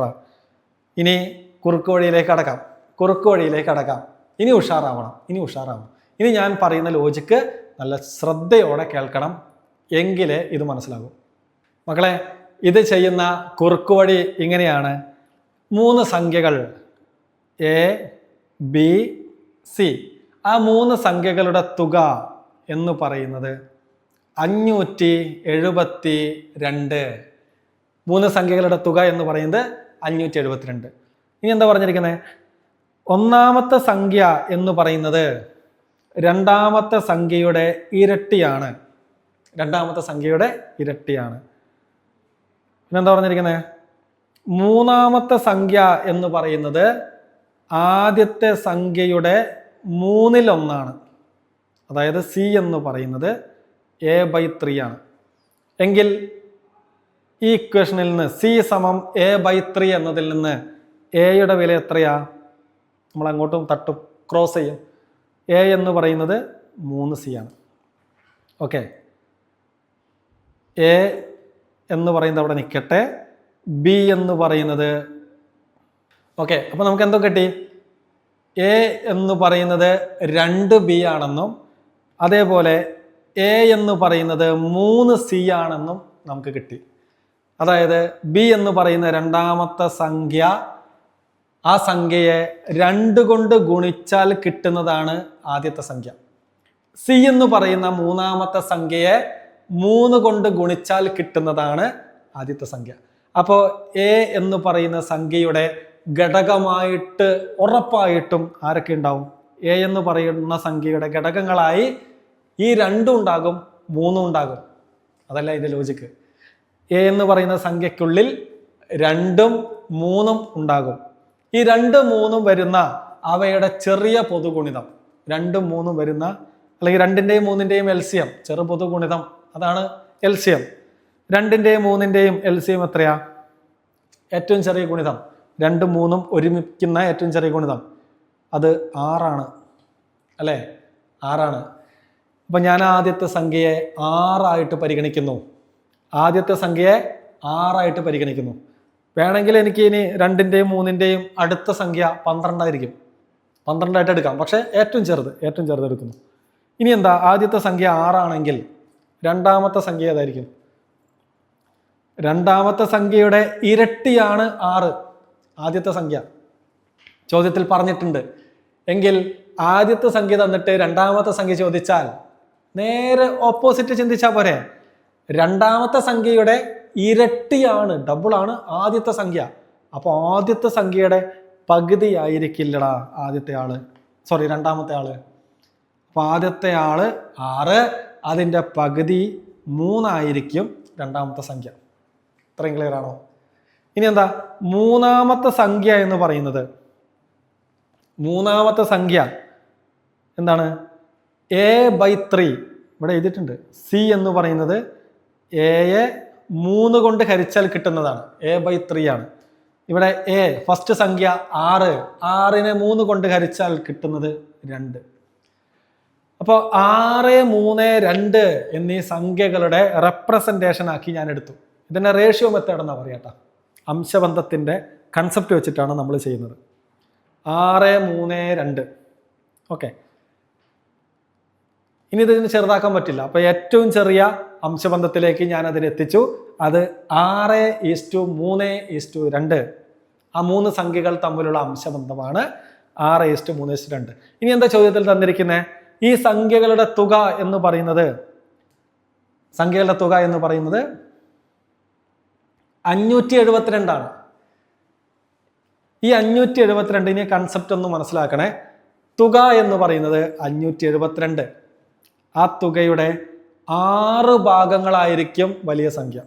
ഇനി കുറുക്ക് വഴിയിലേക്ക് അടക്കാം. ഇനി ഉഷാറാവണം. ഇനി ഞാൻ പറയുന്ന ലോജിക്ക് നല്ല ശ്രദ്ധയോടെ കേൾക്കണം. എങ്കിലേ ഇത് മനസ്സിലാകും. മക്കളെ, ഇത് ചെയ്യുന്ന കുറുക്ക് വഴി ഇങ്ങനെയാണ്. 3 സംഖ്യകൾ എ ബി സി. ആ 3 സംഖ്യകളുടെ തുക എന്ന് പറയുന്നത് 572. 3 സംഖ്യകളുടെ തുക എന്ന് പറയുന്നത് 572. ഇനി എന്താ പറഞ്ഞിരിക്കുന്നത്? ഒന്നാമത്തെ സംഖ്യ എന്ന് പറയുന്നത് രണ്ടാമത്തെ സംഖ്യയുടെ ഇരട്ടിയാണ്. പിന്നെന്താ പറഞ്ഞിരിക്കുന്നത്? മൂന്നാമത്തെ സംഖ്യ എന്ന് പറയുന്നത് ആദ്യത്തെ സംഖ്യയുടെ 1/3. അതായത് സി എന്ന് പറയുന്നത് a/3 ആണ്. എങ്കിൽ ഈ ഇക്വേഷനിൽ നിന്ന് സി സമം a/3 എന്നതിൽ നിന്ന് എയുടെ വില എത്രയാ? നമ്മൾ അങ്ങോട്ടും തട്ടും, ക്രോസ് ചെയ്യും. എ എന്ന് പറയുന്നത് 3c ആണ്. ഓക്കെ, എ എന്ന് പറയുന്നത് അവിടെ നിൽക്കട്ടെ. ബി എന്ന് പറയുന്നത് ഓക്കെ. അപ്പോൾ നമുക്ക് എന്തോ കിട്ടി? എ എന്ന് പറയുന്നത് 2b ആണെന്നും അതേപോലെ എ എന്ന് പറയുന്നത് 3c ആണെന്നും നമുക്ക് കിട്ടി. അതായത് ബി എന്ന് പറയുന്ന രണ്ടാമത്തെ സംഖ്യ, ആ സംഖ്യയെ 2 കൊണ്ട് ഗുണിച്ചാൽ കിട്ടുന്നതാണ് ആദ്യത്തെ സംഖ്യ. സി എന്ന് പറയുന്ന മൂന്നാമത്തെ സംഖ്യയെ 3 കൊണ്ട് ഗുണിച്ചാൽ കിട്ടുന്നതാണ് ആദ്യത്തെ സംഖ്യ. അപ്പോൾ എ എന്ന് പറയുന്ന സംഖ്യയുടെ ഘടകമായിട്ട് ഉറപ്പായിട്ടും ആരൊക്കെ ഉണ്ടാവും? എ എന്ന് പറയുന്ന സംഖ്യയുടെ ഘടകങ്ങളായി ഈ 2 ഉണ്ടാകും, 3 ഉണ്ടാകും. അതല്ല ഇതിന്റെ ലോജിക്ക്. എ എന്ന് പറയുന്ന സംഖ്യക്കുള്ളിൽ 2ഉം 3ഉം ഉണ്ടാകും. ഈ 2, 3ഉം വരുന്ന അവയുടെ ചെറിയ പൊതുഗുണിതം, 2ഉം 3ഉം വരുന്ന അല്ലെങ്കിൽ 2ന്റെയും 3ന്റെയും എൽസിയം, ചെറു പൊതുഗുണിതം, അതാണ് എൽസിയം. 2ന്റെയും 3ന്റെയും എൽസിയം എത്രയാ? ഏറ്റവും ചെറിയ ഗുണിതം, 2ഉം 3ഉം ഒരുമിക്കുന്ന ഏറ്റവും ചെറിയ ഗുണിതം, അത് 6 ആണ് അല്ലേ? 6 ആണ്. അപ്പം ഞാൻ ആദ്യത്തെ സംഖ്യയെ 6 ആയിട്ട് പരിഗണിക്കുന്നു. ആദ്യത്തെ സംഖ്യയെ 6 പരിഗണിക്കുന്നു. വേണമെങ്കിൽ എനിക്ക് ഇനി 2ന്റെയും 3ന്റെയും അടുത്ത സംഖ്യ 12 12 എടുക്കാം. പക്ഷേ ഏറ്റവും ചെറുത് എടുക്കുന്നു. ഇനി എന്താ, ആദ്യത്തെ സംഖ്യ 6 ആണെങ്കിൽ രണ്ടാമത്തെ സംഖ്യ ഏതായിരിക്കും? രണ്ടാമത്തെ സംഖ്യയുടെ ഇരട്ടിയാണ് 6, ആദ്യത്തെ സംഖ്യ ചോദ്യത്തിൽ പറഞ്ഞിട്ടുണ്ട്. എങ്കിൽ ആദ്യത്തെ സംഖ്യ തന്നിട്ട് രണ്ടാമത്തെ സംഖ്യ ചോദിച്ചാൽ നേരെ ഓപ്പോസിറ്റ് ചിന്തിച്ചാൽ പോരെ. രണ്ടാമത്തെ സംഖ്യയുടെ ഇരട്ടിയാണ്, ഡബിളാണ് ആദ്യത്തെ സംഖ്യ. അപ്പോൾ ആദ്യത്തെ സംഖ്യയുടെ പകുതി ആയിരിക്കില്ലടാ രണ്ടാമത്തെ ആള്. അപ്പൊ ആദ്യത്തെ ആള് 6, അതിൻ്റെ പകുതി 3 ആയിരിക്കും രണ്ടാമത്തെ സംഖ്യ. ഇത്രയും ക്ലിയർ ആണോ? ഇനി എന്താ മൂന്നാമത്തെ സംഖ്യ എന്ന് പറയുന്നത്? മൂന്നാമത്തെ സംഖ്യ എന്താണ്? a/3. ഇവിടെ എഴുതിയിട്ടുണ്ട്. c എന്ന് പറയുന്നത് എയെ 3 കൊണ്ട് ഹരിച്ചാൽ കിട്ടുന്നതാണ്. a/3 ആണ്. ഇവിടെ ഫസ്റ്റ് സംഖ്യ 6, 6നെ 3 കൊണ്ട് ഹരിച്ചാൽ കിട്ടുന്നത് 2. അപ്പോൾ 6, 3, 2 എന്നീ സംഖ്യകളുടെ റെപ്രസെൻറ്റേഷൻ ആക്കി ഞാൻ എടുത്തു. ഇതിനെ റേഷ്യോ മെത്തേഡ് എന്നാ പറയാട്ടോ. അംശബന്ധത്തിൻ്റെ കൺസെപ്റ്റ് വെച്ചിട്ടാണ് നമ്മൾ ചെയ്യുന്നത്. 6, 3, 2. ഓക്കെ, ഇനി ഇതിന് ചെറുതാക്കാൻ പറ്റില്ല. അപ്പോൾ ഏറ്റവും ചെറിയ അംശബന്ധത്തിലേക്ക് ഞാൻ അതിനെത്തിച്ചു. അത് 6:3:2. ആ 3 സംഖ്യകൾ തമ്മിലുള്ള അംശബന്ധമാണ് 6:3:2. ഇനി എന്താ ചോദ്യത്തിൽ തന്നിരിക്കുന്നത്? ഈ സംഖ്യകളുടെ തുക എന്ന് പറയുന്നത് 572 ആണ്. ഈ 572 കൺസെപ്റ്റ് ഒന്ന് മനസ്സിലാക്കണേ. തുക എന്ന് പറയുന്നത് 572. ആ തുകയുടെ 6 ഭാഗങ്ങളായിരിക്കും വലിയ സംഖ്യ.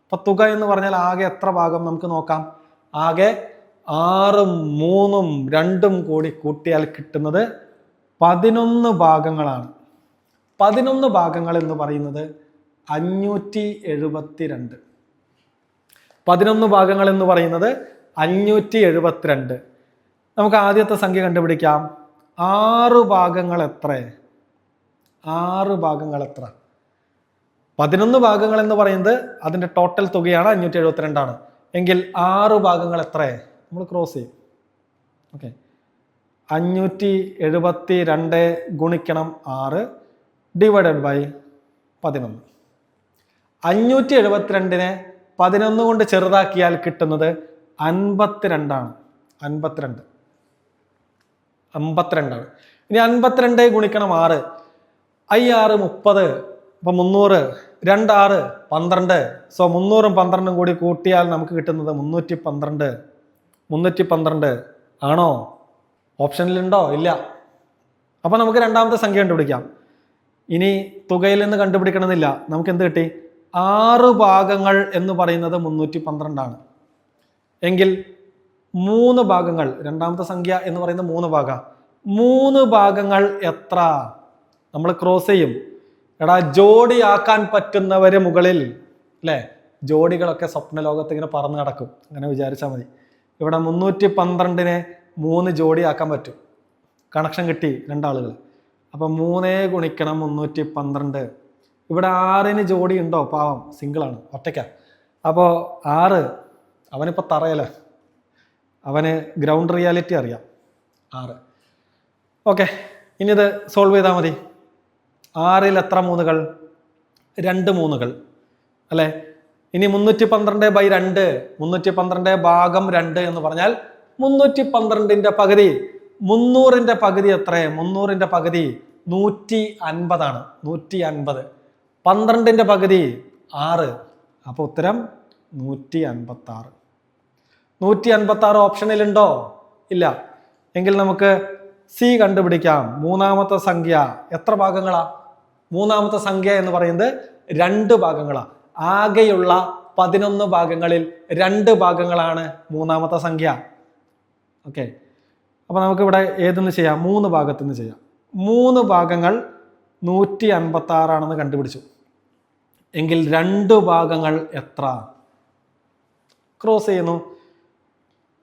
അപ്പൊ തുക എന്ന് പറഞ്ഞാൽ ആകെ എത്ര ഭാഗം നമുക്ക് നോക്കാം. ആകെ 6ഉം 3ഉം 2ഉം കൂടി കൂട്ടിയാൽ കിട്ടുന്നത് 11 ഭാഗങ്ങളാണ്. 11 ഭാഗങ്ങൾ എന്ന് പറയുന്നത് 572. 11 ഭാഗങ്ങൾ എന്ന് പറയുന്നത് 572. നമുക്ക് ആദ്യത്തെ സംഖ്യ കണ്ടുപിടിക്കാം. 6 ഭാഗങ്ങൾ എത്ര? 6 ഭാഗങ്ങൾ എത്ര? 11 ഭാഗങ്ങൾ എന്ന് പറയുന്നത് അതിൻ്റെ ടോട്ടൽ തുകയാണ് 572 ആണ്. എങ്കിൽ 6 ഭാഗങ്ങൾ എത്ര? നമ്മൾ ക്രോസ് ചെയ്യും. ഓക്കെ, 572 ഗുണിക്കണം 6 ഡിവൈഡഡ് ബൈ 11. 572നെ 11 കൊണ്ട് ചെറുതാക്കിയാൽ കിട്ടുന്നത് 52 ആണ്. 52 ആണ്. ഇനി 52 ഗുണിക്കണം 6, 6 30, അപ്പം 300, 2 6 12. സോ 300ഉം 12ഉം കൂടി കൂട്ടിയാൽ നമുക്ക് കിട്ടുന്നത് 312. 312 ആണോ? ഓപ്ഷനിലുണ്ടോ? ഇല്ല. അപ്പൊ നമുക്ക് രണ്ടാമത്തെ സംഖ്യ കണ്ടുപിടിക്കാം. ഇനി തുകയിൽ നിന്ന് കണ്ടുപിടിക്കണമെന്നില്ല. നമുക്ക് എന്ത് കിട്ടി? 6 ഭാഗങ്ങൾ എന്ന് പറയുന്നത് 312 ആണ്. എങ്കിൽ 3 ഭാഗങ്ങൾ, രണ്ടാമത്തെ സംഖ്യ എന്ന് പറയുന്നത് 3 ഭാഗം. 3 ഭാഗങ്ങൾ എത്ര? നമ്മൾ ക്രോസ് ചെയ്യും. എടാ, ജോഡിയാക്കാൻ പറ്റുന്നവര് മുകളിൽ, അല്ലേ? ജോഡികളൊക്കെ സ്വപ്ന ലോകത്ത് ഇങ്ങനെ പറന്ന് കിടക്കും. അങ്ങനെ വിചാരിച്ചാൽ മതി. ഇവിടെ 312നെ 3 ജോഡിയാക്കാൻ പറ്റും. കണക്ഷൻ കിട്ടി 2 ആളുകൾ. അപ്പൊ 3 ഗുണിക്കണം 312. ഇവിടെ 6ന് ജോഡി ഉണ്ടോ? പാവം, സിംഗിളാണ്, ഒറ്റയ്ക്ക. അപ്പോൾ 6, അവനിപ്പോൾ തറയല, അവന് ഗ്രൗണ്ട് റിയാലിറ്റി അറിയാം. 6. ഓക്കെ, ഇനി ഇത് സോൾവ് ചെയ്താൽ മതി. 6ൽ എത്ര 3കൾ? 2 3കൾ അല്ലേ? ഇനി 312/2, 312 ഭാഗം 2 എന്ന് പറഞ്ഞാൽ 312ന്റെ പകുതി, 300ന്റെ പകുതി എത്ര? 300ന്റെ പകുതി 150 ആണ്. 150. 12ന്റെ പകുതി 6. അപ്പൊ ഉത്തരം 156. 156 ഓപ്ഷനിലുണ്ടോ? ഇല്ല. എങ്കിൽ നമുക്ക് സി കണ്ടുപിടിക്കാം. മൂന്നാമത്തെ സംഖ്യ എത്ര ഭാഗങ്ങളാ? മൂന്നാമത്തെ സംഖ്യ എന്ന് പറയുന്നത് 2 ഭാഗങ്ങളാ. ആകെയുള്ള 11 ഭാഗങ്ങളിൽ 2 ഭാഗങ്ങളാണ് മൂന്നാമത്തെ സംഖ്യ. ഓക്കെ, അപ്പൊ നമുക്കിവിടെ ഏതെന്ന് ചെയ്യാം? 3 ഭാഗത്തുനിന്ന് ചെയ്യാം. 3 ഭാഗങ്ങൾ 156 ആണെന്ന് കണ്ടുപിടിച്ചു. എങ്കിൽ 2 ഭാഗങ്ങൾ എത്ര? ക്രോസ് ചെയ്യുന്നു.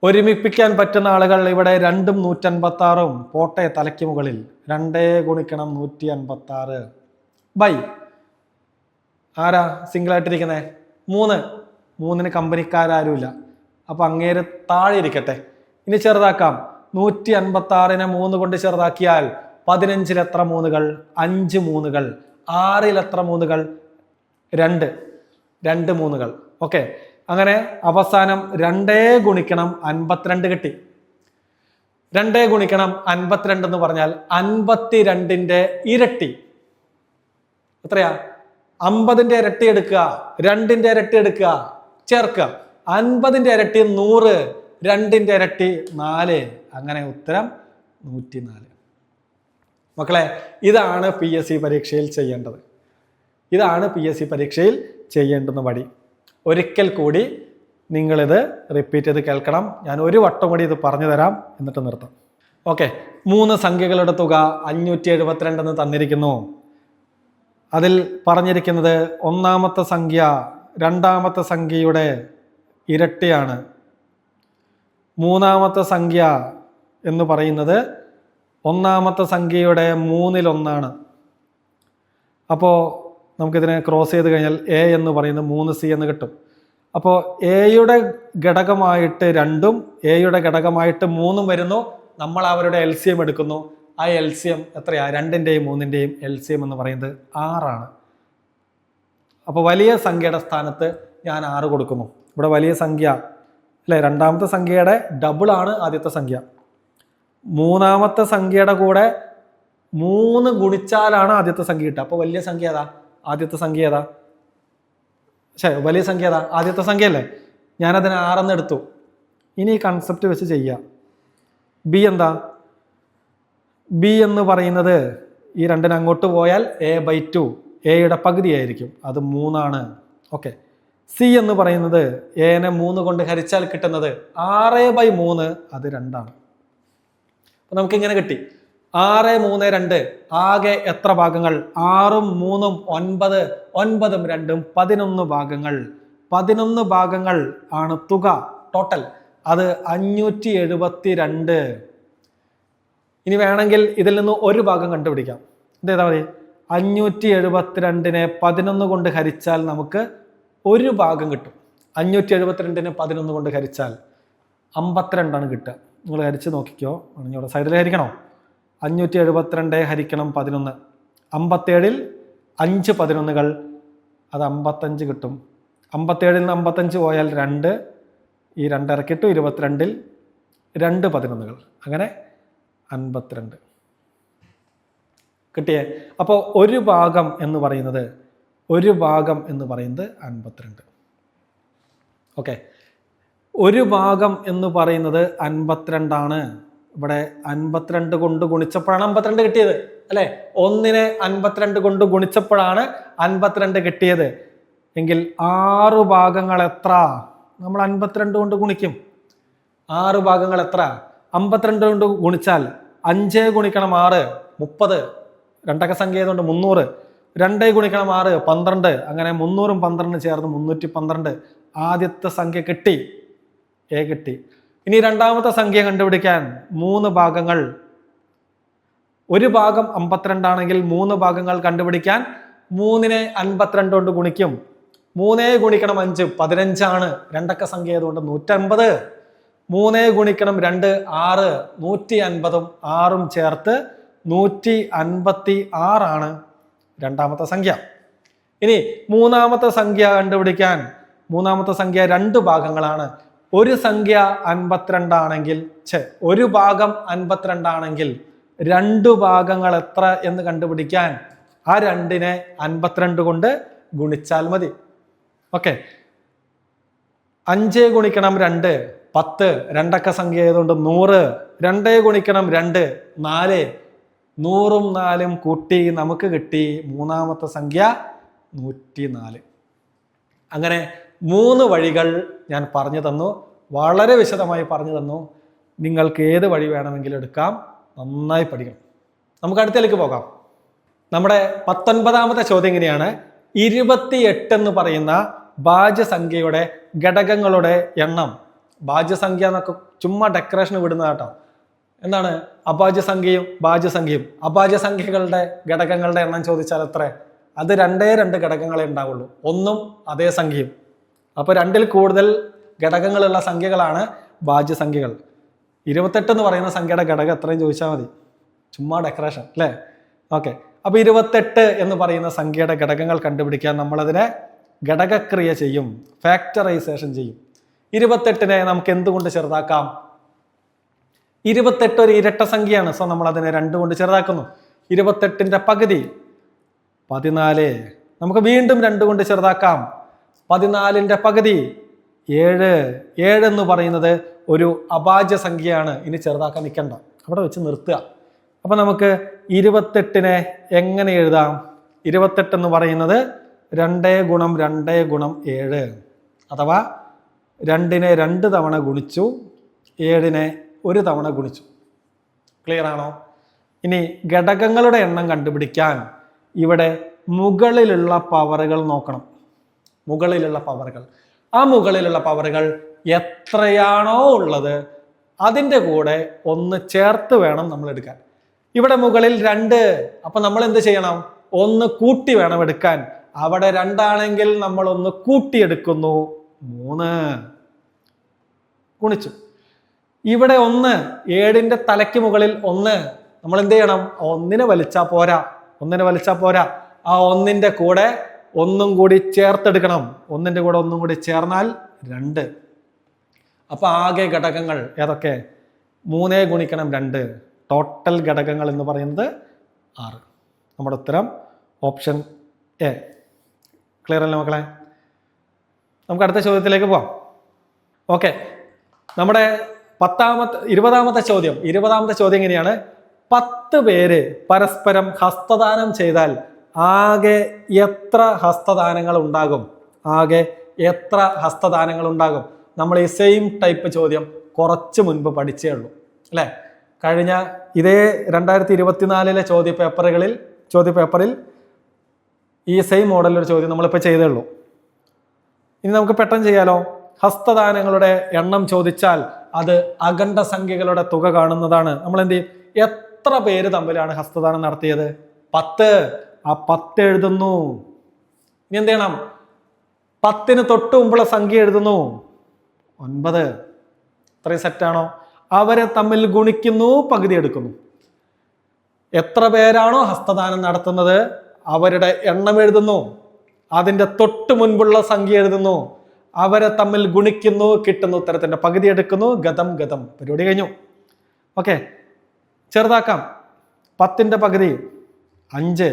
ഒരുമിപ്പിക്കാൻ പറ്റുന്ന ആളുകൾ ഇവിടെ 2ഉം 156ഉം പോട്ടെ തലയ്ക്ക് മുകളിൽ. 2 ഗുണിക്കണം 156 ബൈ ആരാ സിംഗിൾ ആയിട്ടിരിക്കുന്നത്? 3. 3ന് കമ്പനിക്കാരുമില്ല. അപ്പോൾ അങ്ങേര് താഴെ ഇരിക്കട്ടെ. ഇനി ചെറുതാക്കാം. 156നെ 3 കൊണ്ട് ചെറുതാക്കിയാൽ 15ൽ എത്ര 3കൾ? 5 3കൾ. 6ൽ എത്ര 3കൾ? 2 3കൾ. ഓക്കെ, അങ്ങനെ അവസാനം 2 ഗുണിക്കണം 52 കിട്ടി. 2 ഗുണിക്കണം 52 എന്ന് പറഞ്ഞാൽ 52ന്റെ ഇരട്ടി. എത്രയാ? 50ന്റെ ഇരട്ടി എടുക്കുക, 2ന്റെ ഇരട്ടി എടുക്കുക, ചേർക്കുക. 50ന്റെ ഇരട്ടി 100, 2ന്റെ ഇരട്ടി 4. അങ്ങനെ ഉത്തരം 104. മക്കളെ, ഇതാണ് PSC പരീക്ഷയിൽ ചെയ്യേണ്ടത്. ഇതാണ് PSC പരീക്ഷയിൽ ചെയ്യേണ്ടുന്ന വഴി. ഒരിക്കൽ കൂടി നിങ്ങളിത് റിപ്പീറ്റ് ചെയ്ത് കേൾക്കണം. ഞാൻ ഒരു വട്ടം കൂടി ഇത് പറഞ്ഞു തരാം, എന്നിട്ട് നിർത്താം. ഓക്കെ, 3 സംഖ്യകളുടെ തുക 572 എന്ന് തന്നിരിക്കുന്നു. അതിൽ പറഞ്ഞിരിക്കുന്നത് ഒന്നാമത്തെ സംഖ്യ രണ്ടാമത്തെ സംഖ്യയുടെ ഇരട്ടിയാണ്. മൂന്നാമത്തെ സംഖ്യ എന്ന് പറയുന്നത് ഒന്നാമത്തെ സംഖ്യയുടെ 3ൽ 1. അപ്പോൾ നമുക്കിതിനെ ക്രോസ് ചെയ്ത് കഴിഞ്ഞാൽ A എന്ന് പറയുന്നത് 3C എന്ന് കിട്ടും. അപ്പോൾ എയുടെ ഘടകമായിട്ട് 2ഉം എയുടെ ഘടകമായിട്ട് 3ഉം വരുന്നു. നമ്മൾ അവരുടെ LCM എടുക്കുന്നു. ആ LCM എത്രയാ? 2ന്റെയും 3ന്റെയും LCM എന്ന് പറയുന്നത് 6 ആണ്. അപ്പോൾ വലിയ സംഖ്യയുടെ സ്ഥാനത്ത് ഞാൻ 6 കൊടുക്കുന്നു. ഇവിടെ വലിയ സംഖ്യ അല്ലേ? രണ്ടാമത്തെ സംഖ്യയുടെ ഡബിൾ ആണ് ആദ്യത്തെ സംഖ്യ. മൂന്നാമത്തെ സംഖ്യയുടെ കൂടെ 3 ഗുണിച്ചാലാണ് ആദ്യത്തെ സംഖ്യ കിട്ടുക. അപ്പോൾ വലിയ സംഖ്യ ഏതാ? ആദ്യത്തെ സംഖ്യ ഏതാ? വലിയ സംഖ്യ ഏതാ? ആദ്യത്തെ സംഖ്യ അല്ലേ? ഞാനതിനെ 6 എന്ന് എടുത്തു. ഇനി ഈ കൺസെപ്റ്റ് വെച്ച് ചെയ്യാം. ബി എന്താ? ബി എന്ന് പറയുന്നത് ഈ 2ന് അങ്ങോട്ട് പോയാൽ A/2, എയുടെ പകുതിയായിരിക്കും, അത് 3 ആണ്. ഓക്കെ, സി എന്ന് പറയുന്നത് എനെ 3 കൊണ്ട് ഹരിച്ചാൽ കിട്ടുന്നത് 6/3, അത് 2 ആണ്. അപ്പൊ നമുക്കിങ്ങനെ കിട്ടി 6, 3, 2. ആകെ എത്ര ഭാഗങ്ങൾ? 6ഉം 3ഉം 9, 9ഉം 2ഉം 11 ഭാഗങ്ങൾ. 11 ഭാഗങ്ങൾ ആണ് തുക ടോട്ടൽ. അത് 572. ഇനി വേണമെങ്കിൽ ഇതിൽ നിന്ന് ഒരു ഭാഗം കണ്ടുപിടിക്കാം. ഇതേതാ മതി? 572നെ 11 കൊണ്ട് ഹരിച്ചാൽ നമുക്ക് ഒരു ഭാഗം കിട്ടും. 572നെ 11 കൊണ്ട് ഹരിച്ചാൽ 52 ആണ് കിട്ടുക. നിങ്ങൾ ഹരിച്ച് നോക്കിക്കോ. ഇവിടെ സൈഡിൽ ഹരിക്കണോ? 572 ഹരിക്കണം 11. 57ൽ 5 11കൾ, അത് 55 കിട്ടും. 57ൽ നിന്ന് 55 പോയാൽ 2, ഈ 2 ഇറക്കിയിട്ടു. 22ൽ 2 11കൾ, അങ്ങനെ 52 കിട്ടിയേ. അപ്പോൾ ഒരു ഭാഗം എന്ന് പറയുന്നത് 52. ഓക്കെ, ഒരു ഭാഗം എന്ന് പറയുന്നത് 52 ആണ്. ഇവിടെ 52 കൊണ്ട് ഗുണിച്ചപ്പോഴാണ് 52 കിട്ടിയത് അല്ലെ? 1നെ 52 കൊണ്ട് ഗുണിച്ചപ്പോഴാണ് 52 കിട്ടിയത്. എങ്കിൽ 6 ഭാഗങ്ങൾ എത്ര? നമ്മൾ 52 കൊണ്ട് ഗുണിക്കും. 6 ഭാഗങ്ങൾ എത്ര? 52 കൊണ്ട് ഗുണിച്ചാൽ 5 ഗുണിക്കണം 6 30. രണ്ടക്ക സംഖ്യ ആയതുകൊണ്ട് 300. 2 ഗുണിക്കണം 6 12. അങ്ങനെ 300ഉം 12ഉം ചേർന്ന് 312. ആദ്യത്തെ സംഖ്യ കിട്ടി, A കിട്ടി. ഇനി രണ്ടാമത്തെ സംഖ്യ കണ്ടുപിടിക്കാൻ 3 ഭാഗങ്ങൾ. ഒരു ഭാഗം 52 ആണെങ്കിൽ 3 ഭാഗങ്ങൾ കണ്ടുപിടിക്കാൻ 3നെ 52 കൊണ്ട് ഗുണിക്കും. 3 ഗുണിക്കണം 5 15 ആണ്. രണ്ടക്ക സംഖ്യ ആയതുകൊണ്ട് 150. 3 ഗുണിക്കണം 2 6 150ഉം 6ഉം ചേർത്ത് 156 ആണ് രണ്ടാമത്തെ സംഖ്യ. ഇനി മൂന്നാമത്തെ സംഖ്യ കണ്ടുപിടിക്കാൻ, മൂന്നാമത്തെ സംഖ്യ 2 ഭാഗങ്ങളാണ്. ഒരു സംഖ്യ 52 ആണെങ്കിൽ, ഒരു ഭാഗം 52 ആണെങ്കിൽ 2 ഭാഗങ്ങൾ എത്ര എന്ന് കണ്ടുപിടിക്കാൻ ആ 2നെ 52 കൊണ്ട് ഗുണിച്ചാൽ മതി. ഓക്കെ, 5 ഗുണിക്കണം 2 10. രണ്ടക്ക സംഖ്യ ആയതുകൊണ്ട് 100. 2 ഗുണിക്കണം 2 4. 100ഉം 4ഉം കൂട്ടി നമുക്ക് കിട്ടി മൂന്നാമത്തെ സംഖ്യ 104. അങ്ങനെ 3 വഴികൾ ഞാൻ പറഞ്ഞു തന്നു, വളരെ വിശദമായി പറഞ്ഞു തന്നു. നിങ്ങൾക്ക് ഏത് വഴി വേണമെങ്കിലും എടുക്കാം. നന്നായി പഠിക്കണം. നമുക്ക് അടുത്തേക്ക് പോകാം. നമ്മുടെ 19ാമത്തെ ചോദ്യം ഇങ്ങനെയാണ്. 28 എന്ന് പറയുന്ന ഭാജ്യസംഖ്യയുടെ ഘടകങ്ങളുടെ എണ്ണം. ഭാജ്യസംഖ്യ എന്നൊക്കെ ചുമ്മാ ഡെക്കറേഷൻ വിടുന്ന കേട്ടോ. എന്താണ് അഭാജ്യസംഖ്യയും ഭാജ്യസംഖ്യയും? അഭാജ്യസംഖ്യകളുടെ ഘടകങ്ങളുടെ എണ്ണം ചോദിച്ചാൽ എത്ര? അത് 2 ഘടകങ്ങളെ ഉണ്ടാവുള്ളൂ. ഒന്നും അതേ സംഖ്യയും. അപ്പോൾ 2ൽ കൂടുതൽ ഘടകങ്ങളുള്ള സംഖ്യകളാണ് ഭാജ്യസംഖ്യകൾ. 28 എന്ന് പറയുന്ന സംഖ്യയുടെ ഘടകം എത്രയും ചോദിച്ചാൽ മതി, ചുമ്മാ ഡെക്കറേഷൻ അല്ലേ. ഓക്കെ, അപ്പോൾ 28 എന്ന് പറയുന്ന സംഖ്യയുടെ ഘടകങ്ങൾ കണ്ടുപിടിക്കാൻ നമ്മളതിനെ ഘടകക്രിയ ചെയ്യും, ഫാക്ടറൈസേഷൻ ചെയ്യും. 28നെ നമുക്ക് എന്തുകൊണ്ട് ചെറുതാക്കാം? 28 ഒരു ഇരട്ട സംഖ്യയാണ്. സോ നമ്മൾ അതിനെ 2 കൊണ്ട് ചെറുതാക്കുന്നു. 28ന്റെ പകുതി 14. നമുക്ക് വീണ്ടും 2 കൊണ്ട് ചെറുതാക്കാം. 14ന്റെ പകുതി 7. 7 എന്ന് പറയുന്നത് ഒരു അഭാജ്യ സംഖ്യയാണ്. ഇനി ചെറുതാക്കാൻ നിൽക്കണ്ട, അവിടെ വെച്ച് നിർത്തുക. അപ്പം നമുക്ക് 28നെ എങ്ങനെ എഴുതാം? 28 എന്ന് പറയുന്നത് 2 ഗുണം 2 ഗുണം 7, അഥവാ 2നെ 2 തവണ ഗുണിച്ചു, 7നെ 1 തവണ ഗുണിച്ചു. ക്ലിയർ ആണോ? ഇനി ഘടകങ്ങളുടെ എണ്ണം കണ്ടുപിടിക്കാൻ ഇവിടെ മുകളിലുള്ള പവറുകൾ നോക്കണം. മുകളിലുള്ള പവറുകൾ, ആ മുകളിലുള്ള പവറുകൾ എത്രയാണോ ഉള്ളത് അതിൻ്റെ കൂടെ 1 ചേർത്ത് വേണം നമ്മൾ എടുക്കാൻ. ഇവിടെ മുകളിൽ 2, അപ്പൊ നമ്മൾ എന്ത് ചെയ്യണം? 1 കൂട്ടി വേണം എടുക്കാൻ. അവിടെ 2 ആണെങ്കിൽ നമ്മൾ 1 കൂട്ടിയെടുക്കുന്നു, 3 ഗുണിച്ചു. ഇവിടെ 1, 7ന്റെ തലയ്ക്ക് മുകളിൽ 1, നമ്മൾ എന്ത് ചെയ്യണം? 1നെ വലിച്ചാ പോരാ, 1നെ വലിച്ചാ പോരാ, ആ 1ന്റെ കൂടെ 1 കൂടി ചേർത്തെടുക്കണം. 1ന്റെ കൂടെ 1 കൂടി ചേർന്നാൽ 2. അപ്പൊ ആകെ ഘടകങ്ങൾ ഏതൊക്കെ? 3 ഗുണിക്കണം 2, ടോട്ടൽ ഘടകങ്ങൾ എന്ന് പറയുന്നത് 6. നമ്മുടെ ഉത്തരം ഓപ്ഷൻ എ. ക്ലിയർ അല്ലേ മക്കളെ? നമുക്ക് അടുത്ത ചോദ്യത്തിലേക്ക് പോവാം. ഓക്കെ, നമ്മുടെ 20ാമത്തെ ചോദ്യം ഇങ്ങനെയാണ്: 10 പേര് പരസ്പരം ഹസ്തദാനം ചെയ്താൽ ആകെ എത്ര ഹസ്തദാനങ്ങൾ ഉണ്ടാകും? ആകെ എത്ര ഹസ്തദാനങ്ങൾ ഉണ്ടാകും? നമ്മൾ ഈ സെയിം ടൈപ്പ് ചോദ്യം കുറച്ച് മുൻപ് പഠിച്ചേ ഉള്ളൂ അല്ലേ? കഴിഞ്ഞ ഇതേ 2024 ചോദ്യപേപ്പറിൽ ഈ സെയിം മോഡലൊരു ചോദ്യം നമ്മളിപ്പോൾ ചെയ്തേ ഉള്ളൂ. ഇനി നമുക്ക് പെട്ടെന്ന് ചെയ്യാലോ. ഹസ്തദാനങ്ങളുടെ എണ്ണം ചോദിച്ചാൽ അത് അഖണ്ഡ സംഖ്യകളുടെ തുക കാണുന്നതാണ്. നമ്മൾ എന്ത് ചെയ്യും? എത്ര പേര് തമ്മിലാണ് ഹസ്തദാനം നടത്തിയത്? 10. ആ 10 എഴുതുന്നു. ഇനി എന്ത് ചെയ്യണം? 10ന് തൊട്ട് മുമ്പുള്ള സംഖ്യ എഴുതുന്നു, 9. ഇത്രയും സെറ്റാണോ? അവരെ തമ്മിൽ ഗുണിക്കുന്നു, പകുതി എടുക്കുന്നു. എത്ര പേരാണോ ഹസ്തദാനം നടത്തുന്നത് അവരുടെ എണ്ണം എഴുതുന്നു, അതിൻ്റെ തൊട്ട് മുൻപുള്ള സംഖ്യ എഴുതുന്നു, അവരെ തമ്മിൽ ഗുണിക്കുന്നു, കിട്ടുന്ന ഉത്തരത്തിന്റെ പകുതി എടുക്കുന്നു. ഗതം ഗതം, പരിപാടി കഴിഞ്ഞു. ഓക്കെ, ചെറുതാക്കാം. 10ന്റെ പകുതി 5,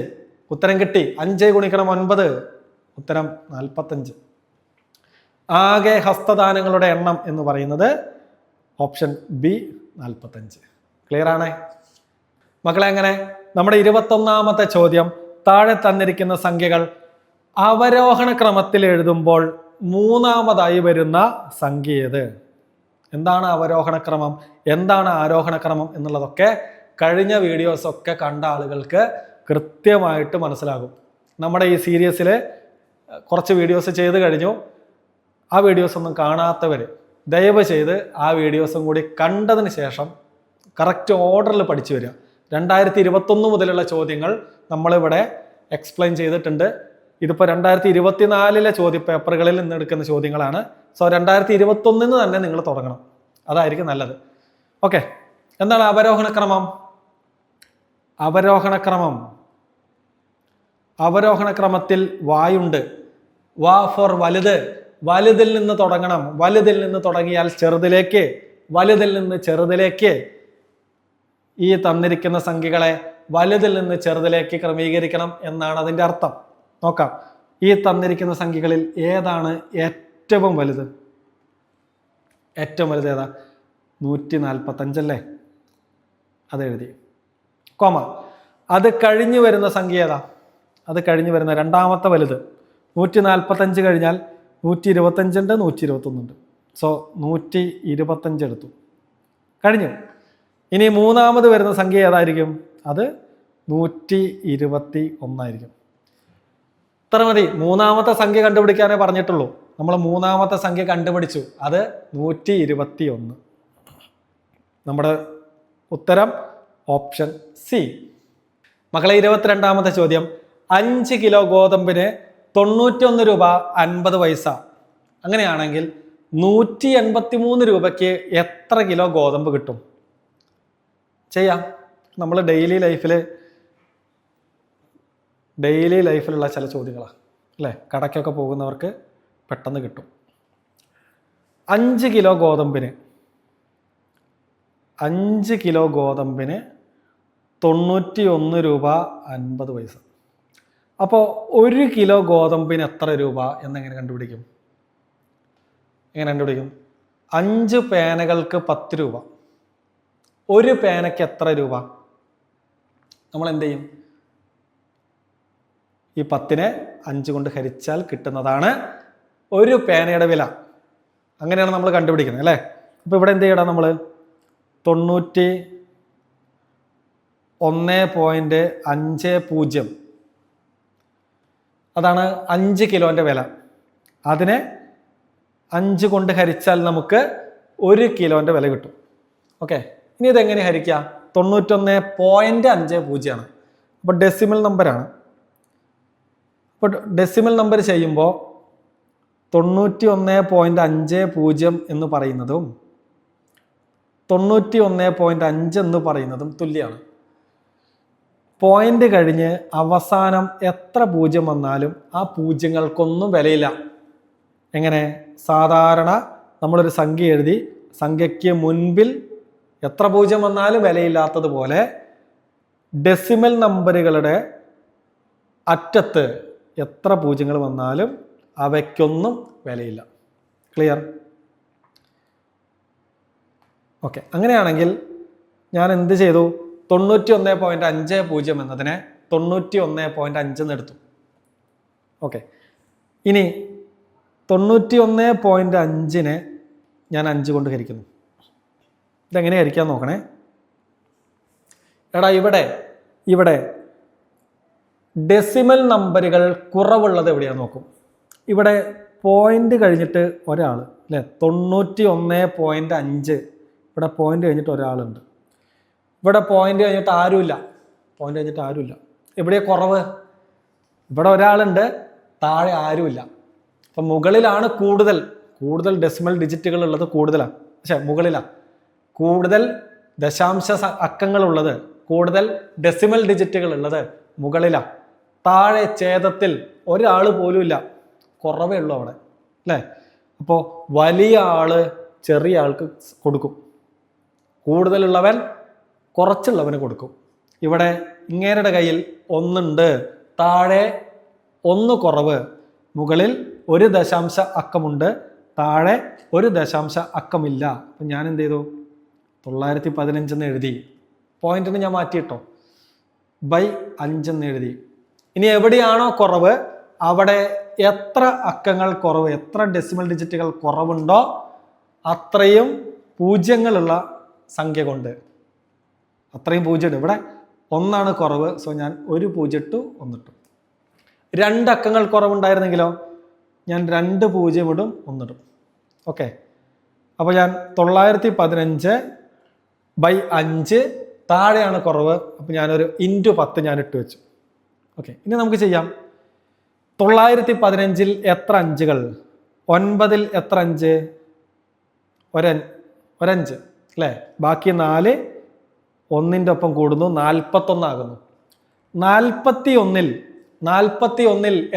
ഉത്തരം കിട്ടി. 5 ഗുണിക്കണം 9, ഉത്തരം 45. ആകെ ഹസ്തദാനങ്ങളുടെ എണ്ണം എന്ന് പറയുന്നത് ഓപ്ഷൻ ബി 45. ക്ലിയർ ആണേ മക്കളെ? അങ്ങനെ നമ്മുടെ 21ാമത്തെ ചോദ്യം: താഴെ തന്നിരിക്കുന്ന സംഖ്യകൾ അവരോഹണ ക്രമത്തിൽ എഴുതുമ്പോൾ 3ാമതായി വരുന്ന സംഖ്യ ഏത്? എന്താണ് അവരോഹണ ക്രമം, എന്താണ് ആരോഹണ ക്രമം എന്നുള്ളതൊക്കെ കഴിഞ്ഞ വീഡിയോസൊക്കെ കണ്ട ആളുകൾക്ക് കൃത്യമായിട്ട് മനസ്സിലാകും. നമ്മുടെ ഈ സീരീസിൽ കുറച്ച് വീഡിയോസ് ചെയ്ത് കഴിഞ്ഞു. ആ വീഡിയോസ് ഒന്നും കാണാത്തവർ ദയവ് ചെയ്ത് ആ വീഡിയോസും കൂടി കണ്ടതിന് ശേഷം കറക്റ്റ് ഓർഡറിൽ പഠിച്ചു വരിക. 2021 മുതലുള്ള ചോദ്യങ്ങൾ നമ്മളിവിടെ എക്സ്പ്ലെയിൻ ചെയ്തിട്ടുണ്ട്. ഇതിപ്പോൾ 2024 ചോദ്യപേപ്പറുകളിൽ നിന്ന് എടുക്കുന്ന ചോദ്യങ്ങളാണ്. സോ 2021 തന്നെ നിങ്ങൾ തുടങ്ങണം, അതായിരിക്കും നല്ലത്. ഓക്കെ, എന്താണ് അവരോഹണ ക്രമം? അവരോഹണ ക്രമത്തിൽ വായുണ്ട്. വാ ഫോർ വലുത്. വലുതിൽ നിന്ന് തുടങ്ങണം. വലുതിൽ നിന്ന് തുടങ്ങിയാൽ ചെറുതിലേക്ക്, വലുതിൽ നിന്ന് ചെറുതിലേക്ക്. ഈ തന്നിരിക്കുന്ന സംഖ്യകളെ വലുതിൽ നിന്ന് ചെറുതിലേക്ക് ക്രമീകരിക്കണം എന്നാണ് അതിൻ്റെ അർത്ഥം. നോക്കാം, ഈ തന്നിരിക്കുന്ന സംഖ്യകളിൽ ഏതാണ് ഏറ്റവും വലുത്? ഏറ്റവും വലുത് ഏതാ? 145 അല്ലേ? അതെഴുതി കോമ. അത് കഴിഞ്ഞു വരുന്ന സംഖ്യ ഏതാ? അത് കഴിഞ്ഞു വരുന്ന രണ്ടാമത്തെ വലുത് 145 കഴിഞ്ഞാൽ 125 ഉണ്ട്, 121 ഉണ്ട്. സോ 125 എടുത്തു, കഴിഞ്ഞു. ഇനി മൂന്നാമത് വരുന്ന സംഖ്യ ഏതായിരിക്കും? അത് 121 ആയിരിക്കും. ഇത്ര മതി. മൂന്നാമത്തെ സംഖ്യ കണ്ടുപിടിക്കാനേ പറഞ്ഞിട്ടുള്ളൂ. നമ്മൾ മൂന്നാമത്തെ സംഖ്യ കണ്ടുപിടിച്ചു, അത് 121. നമ്മുടെ ഉത്തരം ഓപ്ഷൻ സി. മക്കളെ, 22ാമത്തെ ചോദ്യം: 5 കിലോ ഗോതമ്പിന് 91 രൂപ 50 പൈസ. അങ്ങനെയാണെങ്കിൽ 183 രൂപയ്ക്ക് എത്ര കിലോ ഗോതമ്പ് കിട്ടും? ചെയ്യാം. നമ്മൾ ഡെയിലി ലൈഫിലുള്ള ചില ചോദ്യങ്ങളാണ് അല്ലേ? കടയ്ക്കൊക്കെ പോകുന്നവർക്ക് പെട്ടെന്ന് കിട്ടും. 5 കിലോ ഗോതമ്പിന് 91 രൂപ 50 പൈസ. അപ്പോൾ 1 കിലോ ഗോതമ്പിന് എത്ര രൂപ എന്നെങ്ങനെ കണ്ടുപിടിക്കും? 5 പേനകൾക്ക് 10 രൂപ. 1 പേനയ്ക്ക് എത്ര രൂപ? നമ്മൾ എന്ത് ചെയ്യും? ഈ 10നെ 5 കൊണ്ട് ഹരിച്ചാൽ കിട്ടുന്നതാണ് 1 പേനയുടെ വില. അങ്ങനെയാണ് നമ്മൾ കണ്ടുപിടിക്കുന്നത് അല്ലേ? അപ്പോൾ ഇവിടെ എന്ത് ചെയ്യണം? നമ്മൾ 91.50 അതാണ് 5 കിലോൻ്റെ വില. അതിനെ 5 കൊണ്ട് ഹരിച്ചാൽ നമുക്ക് 1 കിലോൻ്റെ വില കിട്ടും. ഓക്കെ, ഇനി ഇതെങ്ങനെ ഹരിക്കുക? 91.50 ആണ്. അപ്പോൾ ഡെസിമൽ നമ്പറാണ്. അപ്പോൾ ഡെസിമൽ നമ്പർ ചെയ്യുമ്പോൾ 91.50 എന്ന് പറയുന്നതും 91.5 എന്ന് പറയുന്നതും തുല്യമാണ്. പോയിന്റ് കഴിഞ്ഞ് അവസാനം എത്ര 0 വന്നാലും ആ പൂജ്യങ്ങൾക്കൊന്നും വിലയില്ല. എങ്ങനെ? സാധാരണ നമ്മളൊരു സംഖ്യ എഴുതി സംഖ്യയ്ക്ക് മുൻപിൽ എത്ര 0 വന്നാലും വിലയില്ലാത്തതുപോലെ ഡെസിമൽ നമ്പറുകളുടെ അറ്റത്ത് എത്ര പൂജ്യങ്ങൾ വന്നാലും അവയ്ക്കൊന്നും വിലയില്ല. ക്ലിയർ? ഓക്കെ, അങ്ങനെയാണെങ്കിൽ ഞാൻ എന്ത് ചെയ്തു? 91.50 എന്നതിനെ 91.5 എന്ന് എടുത്തു. ഓക്കെ, ഇനി 91.5നെ ഞാൻ 5 കൊണ്ട് ഹരിക്കുന്നു. ഇതെങ്ങനെ ഹരിക്കാൻ നോക്കണേ. എടാ ഇവിടെ ഡെസിമൽ നമ്പറുകൾ കുറവുള്ളത് എവിടെയാണ് നോക്കും. ഇവിടെ പോയിന്റ് കഴിഞ്ഞിട്ട് ഒരാൾ അല്ലേ? 91.5 ഇവിടെ പോയിന്റ് കഴിഞ്ഞിട്ട് ഒരാളുണ്ട്. ഇവിടെ പോയിന്റ് കഴിഞ്ഞിട്ട് ആരുമില്ല. എവിടെയാണ് കുറവ്? ഇവിടെ ഒരാളുണ്ട്, താഴെ ആരുമില്ല. അപ്പം മുകളിലാണ് കൂടുതൽ ഡെസിമൽ ഡിജിറ്റുകൾ ഉള്ളത് കൂടുതലാണ്. പക്ഷേ മുകളിലാണ് കൂടുതൽ ദശാംശ അക്കങ്ങളുള്ളത്, കൂടുതൽ ഡെസിമൽ ഡിജിറ്റുകൾ ഉള്ളത് മുകളിലാണ്. താഴെ ഛേദത്തിൽ ഒരാൾ പോലും ഇല്ല, കുറവേ ഉള്ളൂ അവിടെ അല്ലേ? അപ്പോൾ വലിയ ആള് ചെറിയ ആൾക്ക് കൊടുക്കും, കൂടുതലുള്ളവൻ കുറച്ചുള്ളവന് കൊടുക്കും. ഇവിടെ ഇങ്ങേരുടെ കയ്യിൽ 1 ഉണ്ട്, താഴെ 1 കുറവ്, മുകളിൽ 1 ദശാംശ അക്കമുണ്ട്, താഴെ 1 ദശാംശ അക്കമില്ല. അപ്പം ഞാൻ എന്ത് ചെയ്തു? 915 എന്ന് എഴുതി. പോയിന്റിന് ഞാൻ മാറ്റിയിട്ടോ, ബൈ 5 എന്ന് എഴുതി. ഇനി എവിടെയാണോ കുറവ് അവിടെ എത്ര അക്കങ്ങൾ കുറവ്, എത്ര ഡെസിമൽ ഡിജിറ്റുകൾ കുറവുണ്ടോ അത്രയും പൂജ്യങ്ങളുള്ള സംഖ്യ കൊണ്ട് അത്രയും 0 ഇവിടെ 1 കുറവ്. സോ ഞാൻ 1 0 ഇട്ടു, 1 ഇട്ടു. 2 അക്കങ്ങൾ കുറവുണ്ടായിരുന്നെങ്കിലോ ഞാൻ 2 0 ഇടും, 1 ഇടും. ഓക്കെ, അപ്പോൾ ഞാൻ 915 ബൈ 5 താഴെയാണ് കുറവ്. അപ്പോൾ ഞാനൊരു ഇൻറ്റു 10 ഞാൻ ഇട്ട് വെച്ചു. ഓക്കെ, ഇനി നമുക്ക് ചെയ്യാം. 915 എത്ര അഞ്ചുകൾ? 9 എത്ര 5? ഒരഞ്ച് അല്ലേ? ബാക്കി 4 1ൻ്റെ ഒപ്പം കൂടുന്നു, 41 ആകുന്നു. 41ൽ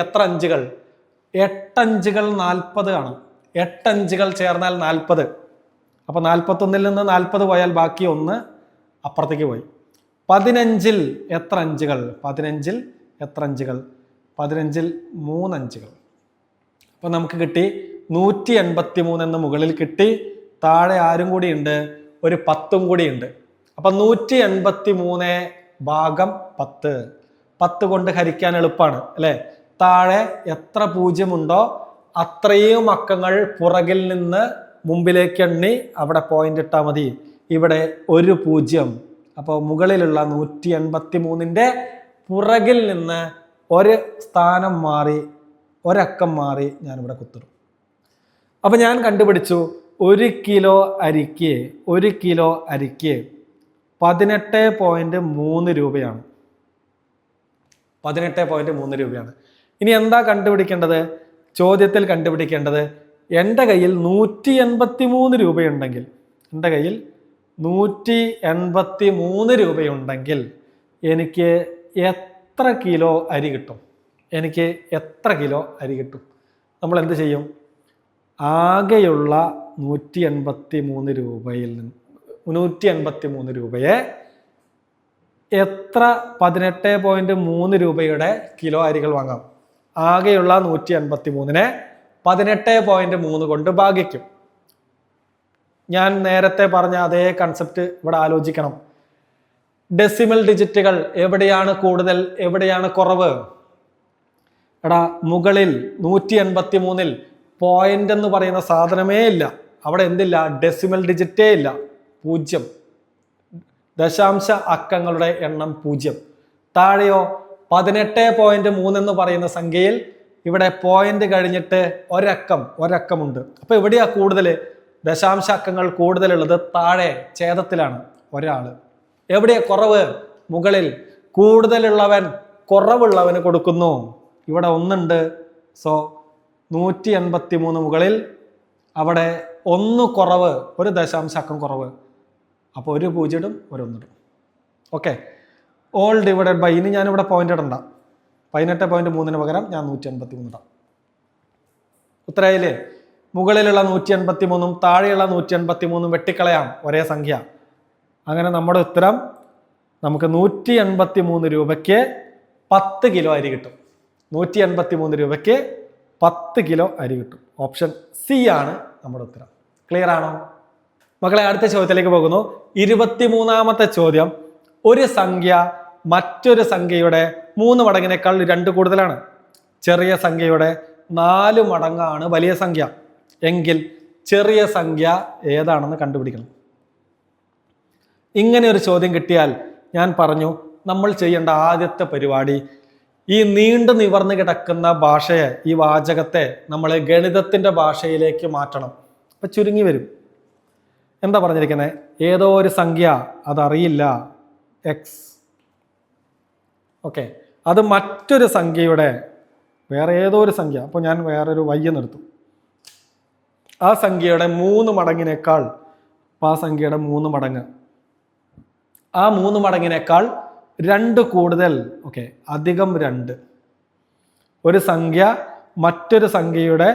എത്ര അഞ്ചുകൾ? 8 അഞ്ചുകൾ 40 ആണ്. 8 അഞ്ചുകൾ ചേർന്നാൽ 40. അപ്പോൾ 41ൽ നിന്ന് 40 പോയാൽ ബാക്കി 1 അപ്പുറത്തേക്ക് പോയി. 15ൽ എത്ര അഞ്ചുകൾ? 15ൽ എത്ര അഞ്ചുകൾ? 15ൽ 3 അഞ്ചുകൾ. അപ്പോൾ നമുക്ക് കിട്ടി 183 എന്ന് മുകളിൽ കിട്ടി. താഴെ ആരും കൂടി ഉണ്ട്? ഒരു 10 കൂടി ഉണ്ട്. അപ്പം 183 ഭാഗം 10. 10 കൊണ്ട് ഹരിക്കാൻ എളുപ്പമാണ് അല്ലേ? താഴെ എത്ര 0 ഉണ്ടോ അത്രയും അക്കങ്ങൾ പുറകിൽ നിന്ന് മുമ്പിലേക്ക് എണ്ണി അവിടെ പോയിന്റ് ഇട്ടാൽ മതി. ഇവിടെ 1 0. അപ്പോൾ മുകളിലുള്ള 183ൻ്റെ പുറകിൽ നിന്ന് 1 സ്ഥാനം മാറി, ഒരക്കം മാറി ഞാനിവിടെ കുത്തിടും. അപ്പം ഞാൻ കണ്ടുപിടിച്ചു 1 കിലോ അരിക്ക് 18.3 രൂപയാണ്. 18.3 രൂപയാണ്. ഇനി എന്താ കണ്ടുപിടിക്കേണ്ടത്? ചോദ്യത്തിൽ കണ്ടുപിടിക്കേണ്ടത് എൻ്റെ കയ്യിൽ 183 രൂപയുണ്ടെങ്കിൽ, എൻ്റെ കയ്യിൽ 183 രൂപയുണ്ടെങ്കിൽ എനിക്ക് എത്ര കിലോ അരി കിട്ടും? എനിക്ക് എത്ര കിലോ അരി കിട്ടും? നമ്മൾ എന്ത് ചെയ്യും? ആകെയുള്ള 183 രൂപയിൽ നിന്ന് 183 രൂപയെ എത്ര 18.3 രൂപയുടെ കിലോ അരികൾ വാങ്ങാം? ആകെയുള്ള 183നെ 18.3 കൊണ്ട് ഭാഗിക്കും. ഞാൻ നേരത്തെ പറഞ്ഞ അതേ കൺസെപ്റ്റ് ഇവിടെ ആലോചിക്കണം. ഡെസിമൽ ഡിജിറ്റുകൾ എവിടെയാണ് കൂടുതൽ, എവിടെയാണ് കുറവ്? എടാ, മുകളിൽ 183ൽ പോയിന്റ് എന്ന് പറയുന്ന സാധനമേ ഇല്ല. അവിടെ എന്തില്ല? ഡെസിമൽ ഡിജിറ്റേ ഇല്ല, 0. ദശാംശ അക്കങ്ങളുടെ എണ്ണം 0. താഴെയോ 18.3 എന്ന് പറയുന്ന സംഖ്യയിൽ ഇവിടെ പോയിന്റ് കഴിഞ്ഞിട്ട് ഒരക്കമുണ്ട്. അപ്പൊ എവിടെയാ കൂടുതൽ? ദശാംശ അക്കങ്ങൾ കൂടുതലുള്ളത് താഴെ ഛേദത്തിലാണ്, ഒരാള്. എവിടെയാ കുറവ്? മുകളിൽ. കൂടുതലുള്ളവൻ കുറവുള്ളവന് കൊടുക്കുന്നു. ഇവിടെ 1 സോ 183 മുകളിൽ, അവിടെ 1 കുറവ്, ഒരു ദശാംശ അക്കം കുറവ്. അപ്പോൾ ഒരു 0 ഇടും, ഒരു 1 ഇടും. Okay, all divided by. ഇനി ഞാനിവിടെ പോയിന്റ് ഇടണ്ട. 18.3 പകരം ഞാൻ 183 ഇടാം. ഉത്തരായില്ലേ? മുകളിലുള്ള 183ഉം താഴെയുള്ള 183ഉം വെട്ടിക്കളയാം, ഒരേ സംഖ്യ. അങ്ങനെ നമ്മുടെ ഉത്തരം നമുക്ക് 183 രൂപയ്ക്ക് 10 കിലോ അരി കിട്ടും. 183 രൂപയ്ക്ക് 10 കിലോ അരി കിട്ടും. ഓപ്ഷൻ സി ആണ് നമ്മുടെ ഉത്തരം. ക്ലിയർ ആണോ മക്കളെ? അടുത്ത ചോദ്യത്തിലേക്ക് പോകുന്നു. 23ാമത്തെ ചോദ്യം. ഒരു സംഖ്യ മറ്റൊരു സംഖ്യയുടെ 3 മടങ്ങിനേക്കാൾ 2 കൂടുതലാണ്. ചെറിയ സംഖ്യയുടെ 4 മടങ്ങാണ് വലിയ സംഖ്യ എങ്കിൽ ചെറിയ സംഖ്യ ഏതാണെന്ന് കണ്ടുപിടിക്കണം. ഇങ്ങനെ ഒരു ചോദ്യം കിട്ടിയാൽ ഞാൻ പറഞ്ഞു, നമ്മൾ ചെയ്യേണ്ട ആദ്യത്തെ പരിപാടി ഈ നീണ്ടു നിവർന്നു കിടക്കുന്ന ഭാഷയെ, ഈ വാചകത്തെ നമ്മൾ ഗണിതത്തിന്റെ ഭാഷയിലേക്ക് മാറ്റണം. അപ്പൊ ചുരുങ്ങി വരും. എന്താ പറഞ്ഞിരിക്കുന്നത്? ഏതോ ഒരു സംഖ്യ, അതറിയില്ല, എക്സ്. ഓക്കെ, അത് മറ്റൊരു സംഖ്യയുടെ വേറെ ഏതോ ഒരു സംഖ്യ. അപ്പോൾ ഞാൻ വേറൊരു വൈ നിർത്തും. ആ സംഖ്യയുടെ 3 മടങ്ങിനേക്കാൾ, ആ സംഖ്യയുടെ 3 മടങ്ങ്, ആ 3 മടങ്ങിനേക്കാൾ 2 കൂടുതൽ. ഓക്കെ, അധികം 2. ഒരു സംഖ്യ മറ്റൊരു സംഖ്യയുടെ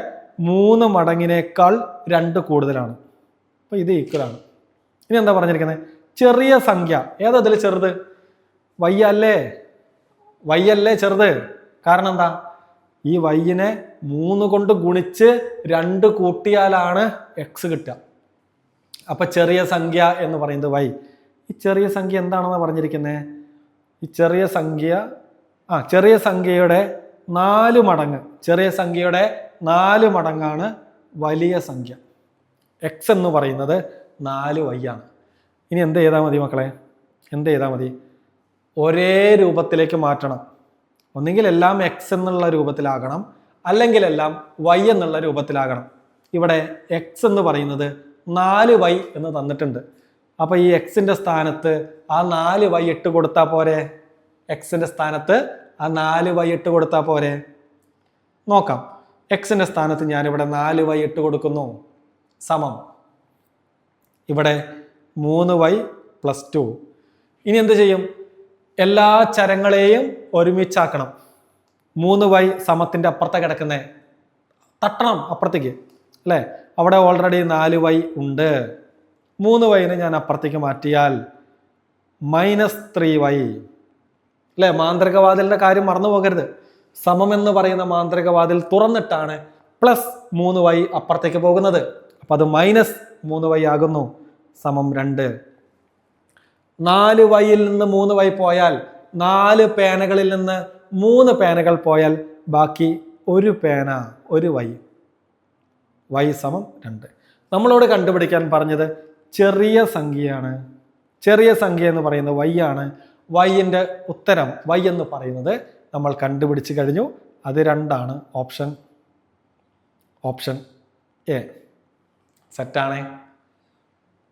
3 മടങ്ങിനേക്കാൾ 2 കൂടുതലാണ്. അപ്പൊ ഇത് ഈക്വലാണ്. ഇനി എന്താ പറഞ്ഞിരിക്കുന്നത്? ചെറിയ സംഖ്യ. ഏതതിൽ ചെറുത്? വൈ അല്ലേ? വൈ അല്ലേ ചെറുത്? കാരണം എന്താ? ഈ വൈനെ 3 കൊണ്ട് ഗുണിച്ച് 2 കൂട്ടിയാലാണ് എക്സ് കിട്ടുക. അപ്പൊ ചെറിയ സംഖ്യ എന്ന് പറയുന്നത് വൈ. ഈ ചെറിയ സംഖ്യ എന്താണെന്ന് പറഞ്ഞിരിക്കുന്നത്? ഈ ചെറിയ സംഖ്യയുടെ 4 മടങ്ങ്, ചെറിയ സംഖ്യയുടെ 4 മടങ്ങാണ് വലിയ സംഖ്യ. എക്സ് എന്ന് പറയുന്നത് 4y ആണ്. ഇനി എന്ത് ചെയ്താൽ മതി മക്കളെ? എന്ത് ചെയ്താൽ മതി? ഒരേ രൂപത്തിലേക്ക് മാറ്റണം. ഒന്നെങ്കിൽ എല്ലാം എക്സ് എന്നുള്ള രൂപത്തിലാകണം, അല്ലെങ്കിൽ എല്ലാം വൈ എന്നുള്ള രൂപത്തിലാകണം. ഇവിടെ എക്സ് എന്ന് പറയുന്നത് 4y എന്ന് തന്നിട്ടുണ്ട്. അപ്പൊ ഈ എക്സിന്റെ സ്ഥാനത്ത് ആ 4y ഇട്ട് കൊടുത്താൽ പോരെ? എക്സിന്റെ സ്ഥാനത്ത് ആ 4y ഇട്ട് കൊടുത്താൽ പോരെ? നോക്കാം. എക്സിന്റെ സ്ഥാനത്ത് ഞാനിവിടെ 4y ഇട്ട് കൊടുക്കുന്നു. സമം ഇവിടെ 3y + 2. ഇനി എന്ത് ചെയ്യും? എല്ലാ ചരങ്ങളെയും ഒരുമിച്ചാക്കണം. 3y സമത്തിന്റെ അപ്പുറത്തെ കിടക്കുന്നേ തട്ടണം അപ്പുറത്തേക്ക്, അല്ലേ? അവിടെ ഓൾറെഡി 4y ഉണ്ട്. 3yനെ ഞാൻ അപ്പുറത്തേക്ക് മാറ്റിയാൽ -3y, അല്ലേ? മാന്ത്രികവാതിലിന്റെ കാര്യം മറന്നു പോകരുത്. സമം എന്ന് പറയുന്ന മാന്ത്രികവാതിൽ തുറന്നിട്ടാണ് +3y അപ്പുറത്തേക്ക് പോകുന്നത്. അപ്പൊ അത് -3y ആകുന്നു. സമം 2. 4yയിൽ നിന്ന് 3y പോയാൽ, 4 പേനകളിൽ നിന്ന് 3 പേനകൾ പോയാൽ ബാക്കി 1 പേന, 1 y സമം 2. നമ്മളോട് കണ്ടുപിടിക്കാൻ പറഞ്ഞത് ചെറിയ സംഖ്യയാണ്. ചെറിയ സംഖ്യ എന്ന് പറയുന്നത് y ആണ്. yന്റെ ഉത്തരം y എന്ന് പറയുന്നത് നമ്മൾ കണ്ടുപിടിച്ച് കഴിഞ്ഞു. അത് 2 ആണ്. Option A സെറ്റാണേ.